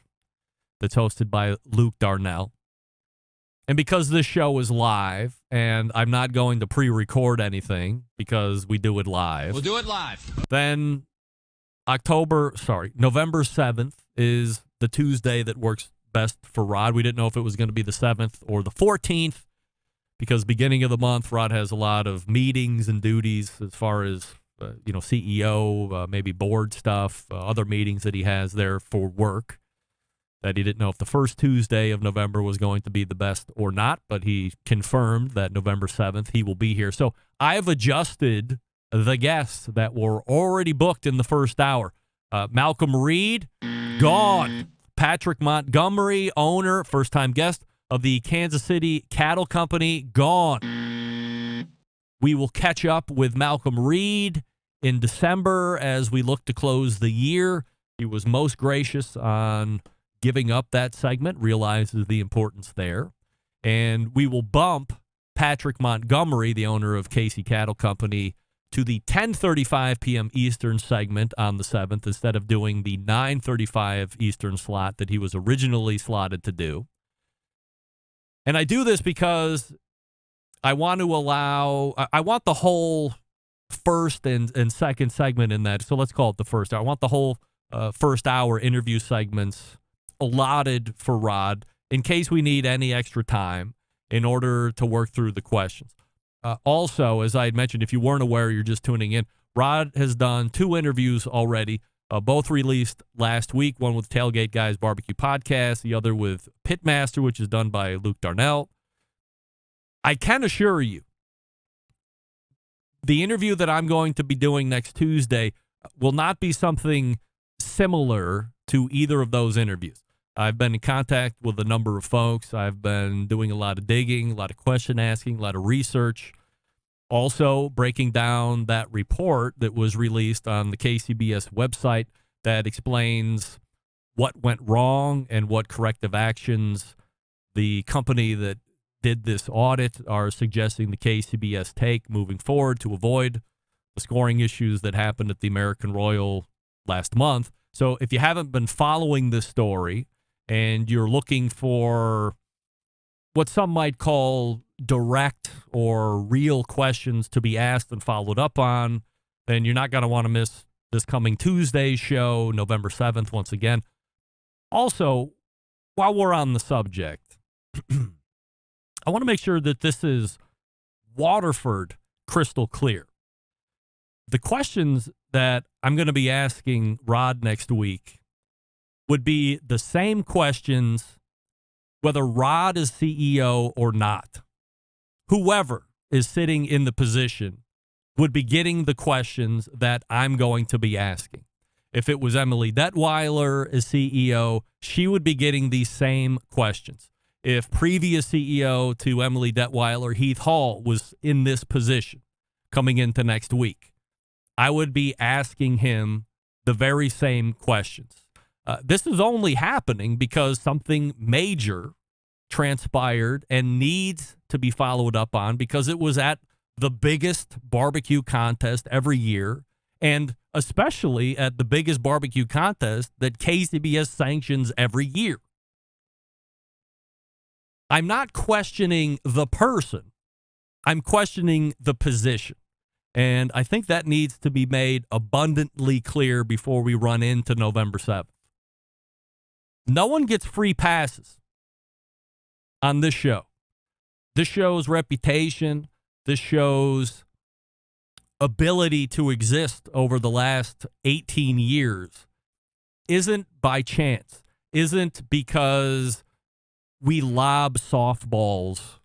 that's hosted by Luke Darnell. And because this show is live, and I'm not going to pre-record anything because we do it live. We'll do it live. Then November 7th is the Tuesday that works best for Rod. We didn't know if it was going to be the 7th or the 14th because beginning of the month, Rod has a lot of meetings and duties as far as, CEO, maybe board stuff, other meetings that he has there for work. That he didn't know if the first Tuesday of November was going to be the best or not, but he confirmed that November 7th he will be here. So I've adjusted the guests that were already booked in the first hour. Malcolm Reed, gone. Patrick Montgomery, owner, first-time guest of the Kansas City Cattle Company, gone. We will catch up with Malcolm Reed in December as we look to close the year. He was most gracious on giving up that segment, realizes the importance there. And we will bump Patrick Montgomery, the owner of Casey Cattle Company, to the 10:35 p.m. Eastern segment on the 7th instead of doing the 9:35 Eastern slot that he was originally slotted to do. And I do this because I want the whole first and second segment in that. So let's call it the first hour. I want the whole first hour interview segments allotted for Rod in case we need any extra time in order to work through the questions. Also, as I had mentioned, if you weren't aware, you're just tuning in, Rod has done 2 interviews already, both released last week, one with Tailgate Guys Barbecue Podcast, the other with Pitmaster, which is done by Luke Darnell. I can assure you, the interview that I'm going to be doing next Tuesday will not be something similar to either of those interviews. I've been in contact with a number of folks. I've been doing a lot of digging, a lot of question asking, a lot of research. Also breaking down that report that was released on the KCBS website that explains what went wrong and what corrective actions the company that did this audit are suggesting the KCBS take moving forward to avoid the scoring issues that happened at the American Royal last month. So if you haven't been following this story, and you're looking for what some might call direct or real questions to be asked and followed up on, then you're not going to want to miss this coming Tuesday's show, November 7th, once again. Also, while we're on the subject, I want to make sure that this is Waterford crystal clear. The questions that I'm going to be asking Rod next week would be the same questions whether Rod is CEO or not. Whoever is sitting in the position would be getting the questions that I'm going to be asking. If it was Emily Detweiler as CEO, she would be getting these same questions. If previous CEO to Emily Detweiler, Heath Hall, was in this position coming into next week, I would be asking him the very same questions. This is only happening because something major transpired and needs to be followed up on because it was at the biggest barbecue contest every year, and especially at the biggest barbecue contest that KCBS sanctions every year. I'm not questioning the person. I'm questioning the position. And I think that needs to be made abundantly clear before we run into November 7th. No one gets free passes on this show. This show's reputation, this show's ability to exist over the last 18 years isn't by chance, isn't because we lob softballs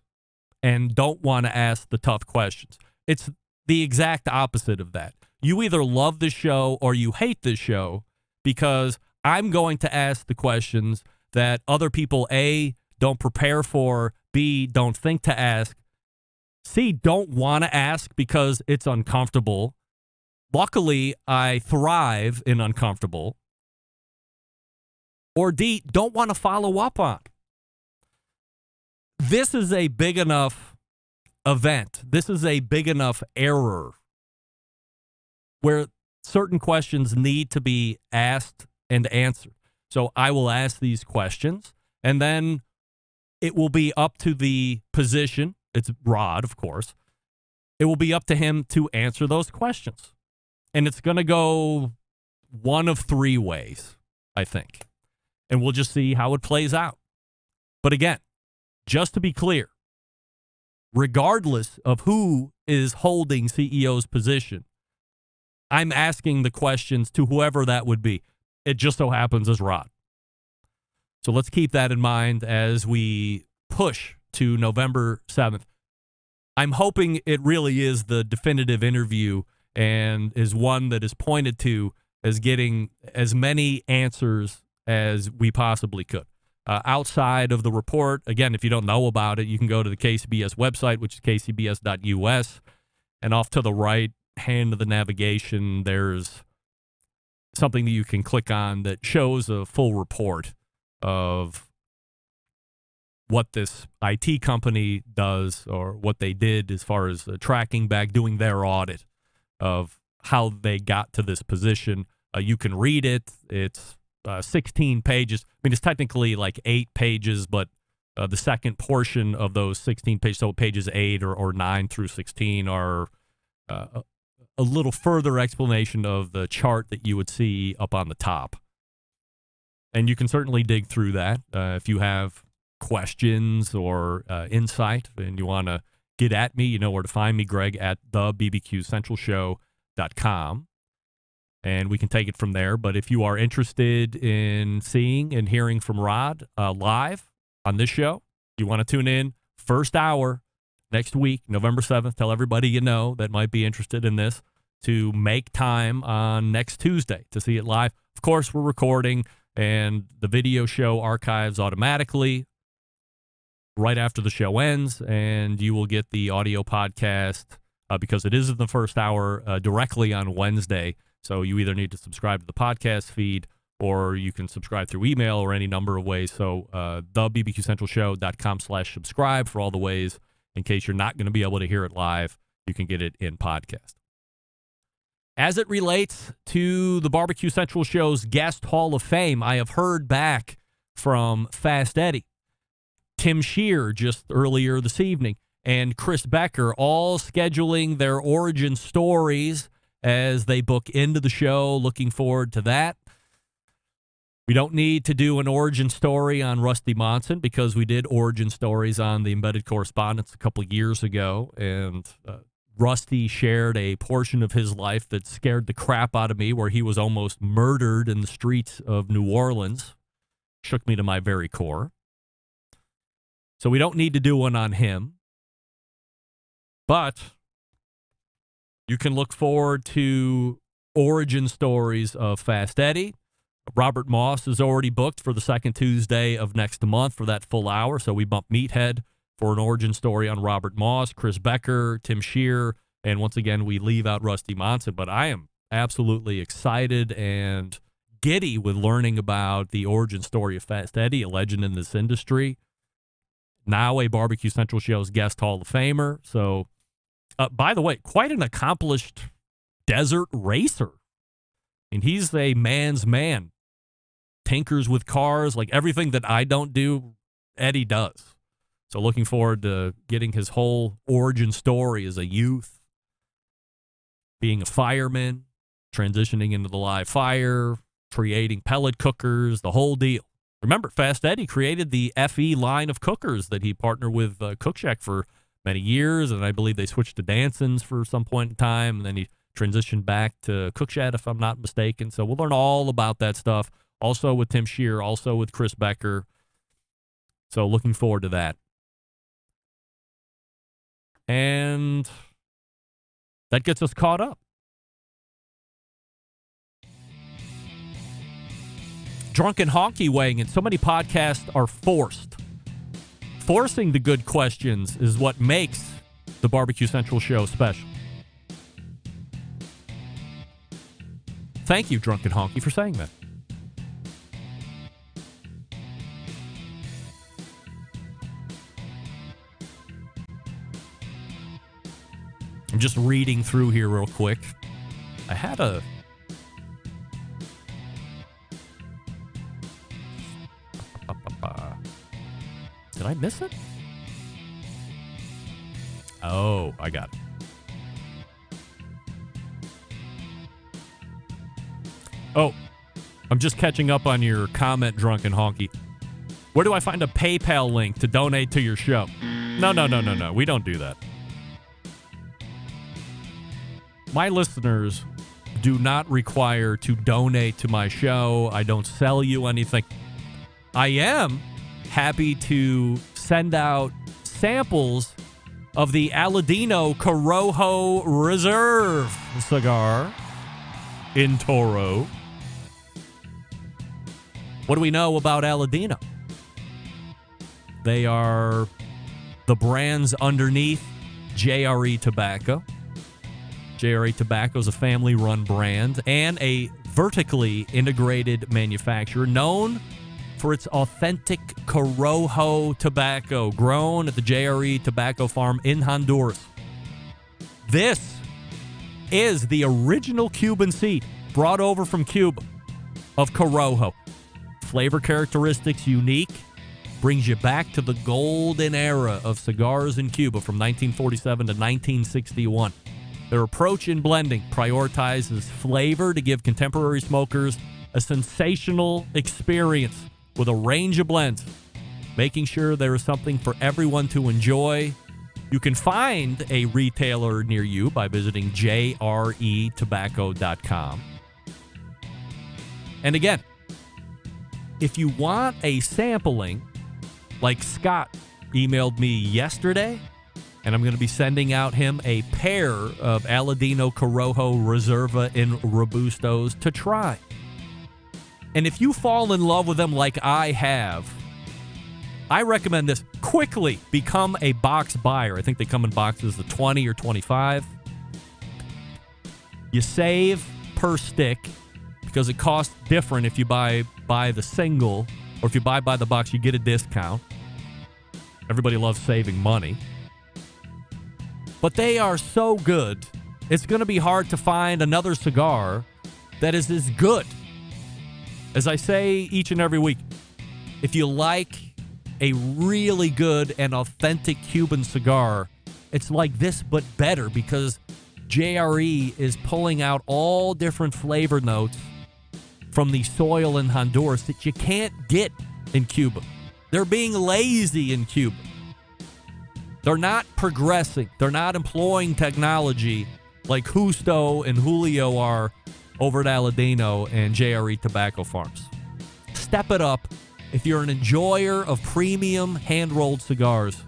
and don't want to ask the tough questions. It's the exact opposite of that. You either love the show or you hate the show because I'm going to ask the questions that other people, A, don't prepare for, B, don't think to ask, C, don't want to ask because it's uncomfortable. Luckily, I thrive in uncomfortable. or D, don't want to follow up on. This is a big enough event. This is a big enough error where certain questions need to be asked and answered. So I will ask these questions, and then it will be up to the position. It's Rod, of course. It will be up to him to answer those questions. And it's going to go one of three ways, I think. And we'll just see how it plays out. But again, just to be clear, regardless of who is holding CEO's position, I'm asking the questions to whoever that would be. It just so happens as Rod. So let's keep that in mind as we push to November 7th. I'm hoping it really is the definitive interview and is one that is pointed to as getting as many answers as we possibly could. Outside of the report, again, if you don't know about it, you can go to the KCBS website, which is kcbs.us, and off to the right hand of the navigation, there's something that you can click on that shows a full report of what this IT company does or what they did as far as tracking back, doing their audit of how they got to this position. You can read it. It's 16 pages. I mean, it's technically like 8 pages, but the second portion of those 16 pages, so pages 8 or 9 through 16 are a little further explanation of the chart that you would see up on the top. And you can certainly dig through that if you have questions or insight and you want to get at me. You know where to find me, Greg, at thebbqcentralshow.com. And we can take it from there. But if you are interested in seeing and hearing from Rod live on this show, you want to tune in first hour next week, November 7th. Tell everybody you know that might be interested in this to make time on next Tuesday to see it live. Of course, we're recording, and the video show archives automatically right after the show ends, and you will get the audio podcast because it is in the first hour directly on Wednesday. So you either need to subscribe to the podcast feed or you can subscribe through email or any number of ways. So thebbqcentralshow.com/subscribe for all the ways in case you're not going to be able to hear it live. You can get it in podcast. As it relates to the Barbecue Central Show's Guest Hall of Fame, I have heard back from Fast Eddie, Tim Shear just earlier this evening, and Chris Becker, all scheduling their origin stories as they book into the show. Looking forward to that. We don't need to do an origin story on Rusty Monson because we did origin stories on the Embedded Correspondence a couple of years ago, and Rusty shared a portion of his life that scared the crap out of me, where he was almost murdered in the streets of New Orleans. Shook me to my very core. So we don't need to do one on him. But you can look forward to origin stories of Fast Eddie. Robert Moss is already booked for the second Tuesday of next month for that full hour. So we bump Meathead for an origin story on Robert Moss, Chris Becker, Tim Shear, and once again, we leave out Rusty Monson. But I am absolutely excited and giddy with learning about the origin story of Fast Eddie, a legend in this industry. Now a Barbecue Central Show's Guest Hall of Famer. So, by the way, quite an accomplished desert racer. And he's a man's man. Tinkers with cars, like everything that I don't do, Eddie does. So looking forward to getting his whole origin story as a youth, being a fireman, transitioning into the live fire, creating pellet cookers, the whole deal. Remember, Fast Eddie created the FE line of cookers that he partnered with Cook Shack for many years, and I believe they switched to Danson's for some point in time, and then he transitioned back to Cook Shack, if I'm not mistaken. So we'll learn all about that stuff, also with Tim Shear, also with Chris Becker. So looking forward to that. And that gets us caught up. Drunken Honky weighing in. So many podcasts are forced. Forcing the good questions is what makes the Barbecue Central show special. Thank you, Drunken Honky, for saying that. just reading through here real quick. I had a... Did I miss it? Oh, I got it. Oh, I'm just catching up on your comment, Drunken Honky. Where do I find a PayPal link to donate to your show? No. We don't do that. My listeners do not require to donate to my show. I don't sell you anything. I am happy to send out samples of the Aladino Corojo Reserve cigar in Toro. What do we know about Aladino? They are the brands underneath JRE Tobacco. JRE Tobacco is a family-run brand and a vertically integrated manufacturer known for its authentic Corojo tobacco grown at the JRE Tobacco Farm in Honduras. This is the original Cuban seed brought over from Cuba of Corojo. Flavor characteristics unique, brings you back to the golden era of cigars in Cuba from 1947 to 1961. Their approach in blending prioritizes flavor to give contemporary smokers a sensational experience with a range of blends, making sure there is something for everyone to enjoy. You can find a retailer near you by visiting jretobacco.com. And again, if you want a sampling, like Scott emailed me yesterday, and I'm going to be sending out him a pair of Aladino Corojo Reserva in Robustos to try. And if you fall in love with them like I have, I recommend this. Quickly become a box buyer. I think they come in boxes of 20 or 25. You save per stick because it costs different if you buy the single, or if you buy by the box, you get a discount. Everybody loves saving money. But they are so good, it's going to be hard to find another cigar that is as good. As I say each and every week, if you like a really good and authentic Cuban cigar, it's like this but better because JRE is pulling out all different flavor notes from the soil in Honduras that you can't get in Cuba. They're being lazy in Cuba. They're not progressing. They're not employing technology like Justo and Julio are over at Aladino and JRE Tobacco Farms. Step it up if you're an enjoyer of premium hand-rolled cigars.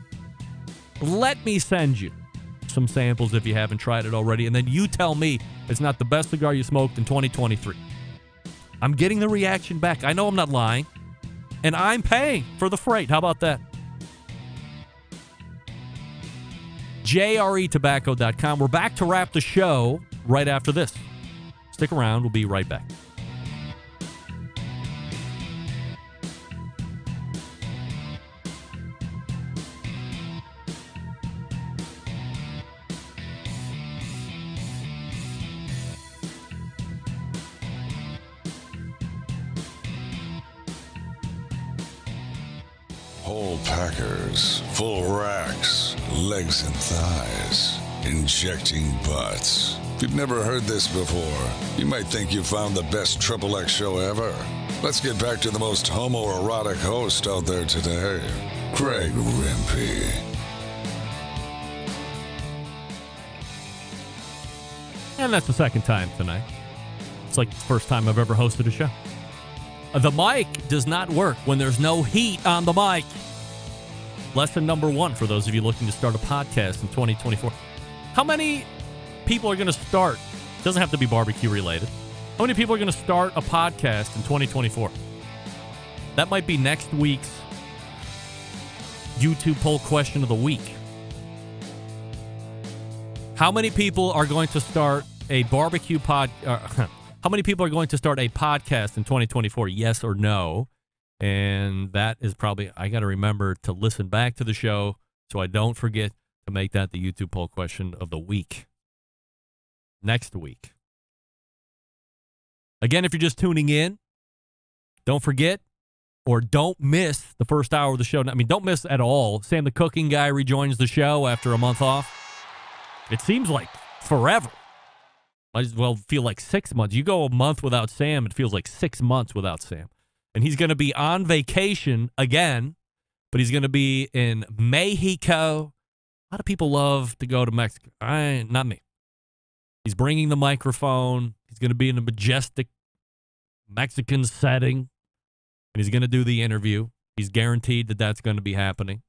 Let me send you some samples if you haven't tried it already, and then you tell me it's not the best cigar you smoked in 2023. I'm getting the reaction back. I know I'm not lying, and I'm paying for the freight. How about that? JREtobacco.com. We're back to wrap the show right after this. Stick around. We'll be right back. Whole packers, full racks, legs and thighs, injecting butts. If you've never heard this before, you might think you found the best XXX show ever. Let's get back to the most homoerotic host out there today, Greg Rempe. And that's the second time tonight. It's like the first time I've ever hosted a show. The mic does not work when there's no heat on the mic. Lesson number one for those of you looking to start a podcast in 2024. How many people are going to start? Doesn't have to be barbecue related. How many people are going to start a podcast in 2024? That might be next week's YouTube poll question of the week. How many people are going to start a barbecue how many people are going to start a podcast in 2024? Yes or no? And that is probably, I got to remember to listen back to the show so I don't forget to make that the YouTube poll question of the week. next week. Again, if you're just tuning in, don't forget or don't miss the first hour of the show. I mean, don't miss at all. Sam the Cooking Guy rejoins the show after a month off. It seems like forever. Might as well feel like 6 months. You go a month without Sam, it feels like 6 months without Sam. And he's going to be on vacation again, but he's going to be in Mexico. A lot of people love to go to Mexico. Not me. He's bringing the microphone. He's going to be in a majestic Mexican setting. And he's going to do the interview. He's guaranteed that that's going to be happening.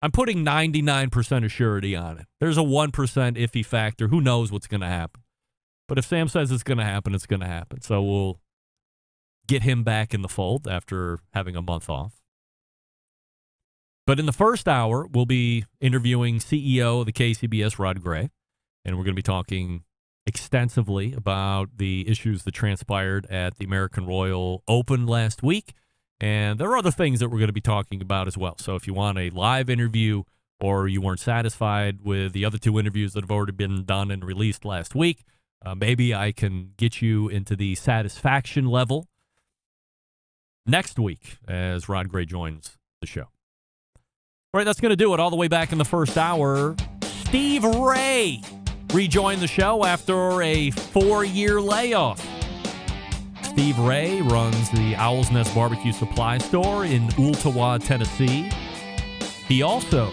I'm putting 99% of surety on it. There's a 1% iffy factor. Who knows what's going to happen? But if Sam says it's going to happen, it's going to happen. So we'll get him back in the fold after having a month off. But in the first hour, we'll be interviewing CEO of the KCBS, Rod Gray. And we're going to be talking extensively about the issues that transpired at the American Royal Open last week. And there are other things that we're going to be talking about as well. So if you want a live interview or you weren't satisfied with the other two interviews that have already been done and released last week, maybe I can get you into the satisfaction level next week as Rod Gray joins the show. All right, that's going to do it. All the way back in the first hour, Steve Ray rejoined the show after a 4-year layoff. Steve Ray runs the Owl's Nest Barbecue Supply Store in Ooltewah, Tennessee. He also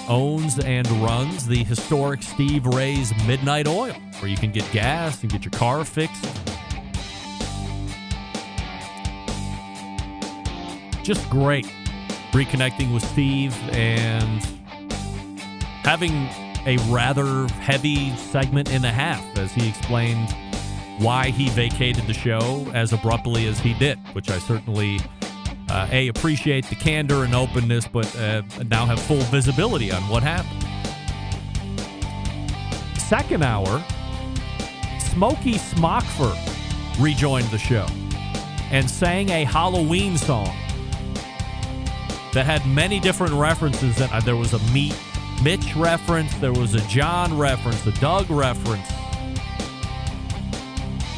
owns and runs the historic Steve Ray's Midnight Oil, where you can get gas and get your car fixed. Just great reconnecting with Steve and having a rather heavy segment and a half as he explained why he vacated the show as abruptly as he did, which I certainly, appreciate the candor and openness, but now have full visibility on what happened. Second hour, Smokey Smockford rejoined the show and sang a Halloween song that had many different references. There was a Mitch reference, there was a John reference, a Doug reference.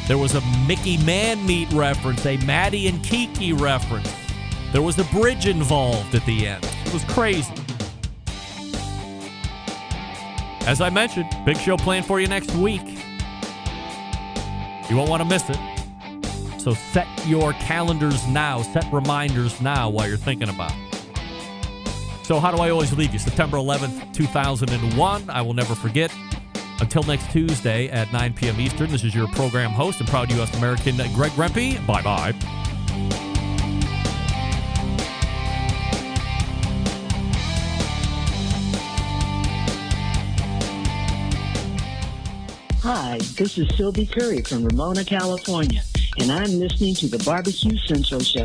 There was a Mickey Man-Meat reference, a Maddie and Kiki reference. There was a bridge involved at the end. It was crazy. As I mentioned, big show planned for you next week. You won't want to miss it. So set your calendars now, set reminders now while you're thinking about it. So how do I always leave you? September 11th, 2001. I will never forget. Until next Tuesday at 9 p.m. Eastern, this is your program host and proud U.S. American, Greg Rempe. Bye-bye. Hi, this is Sylvie Curry from Ramona, California, and I'm listening to the Barbecue Central Show.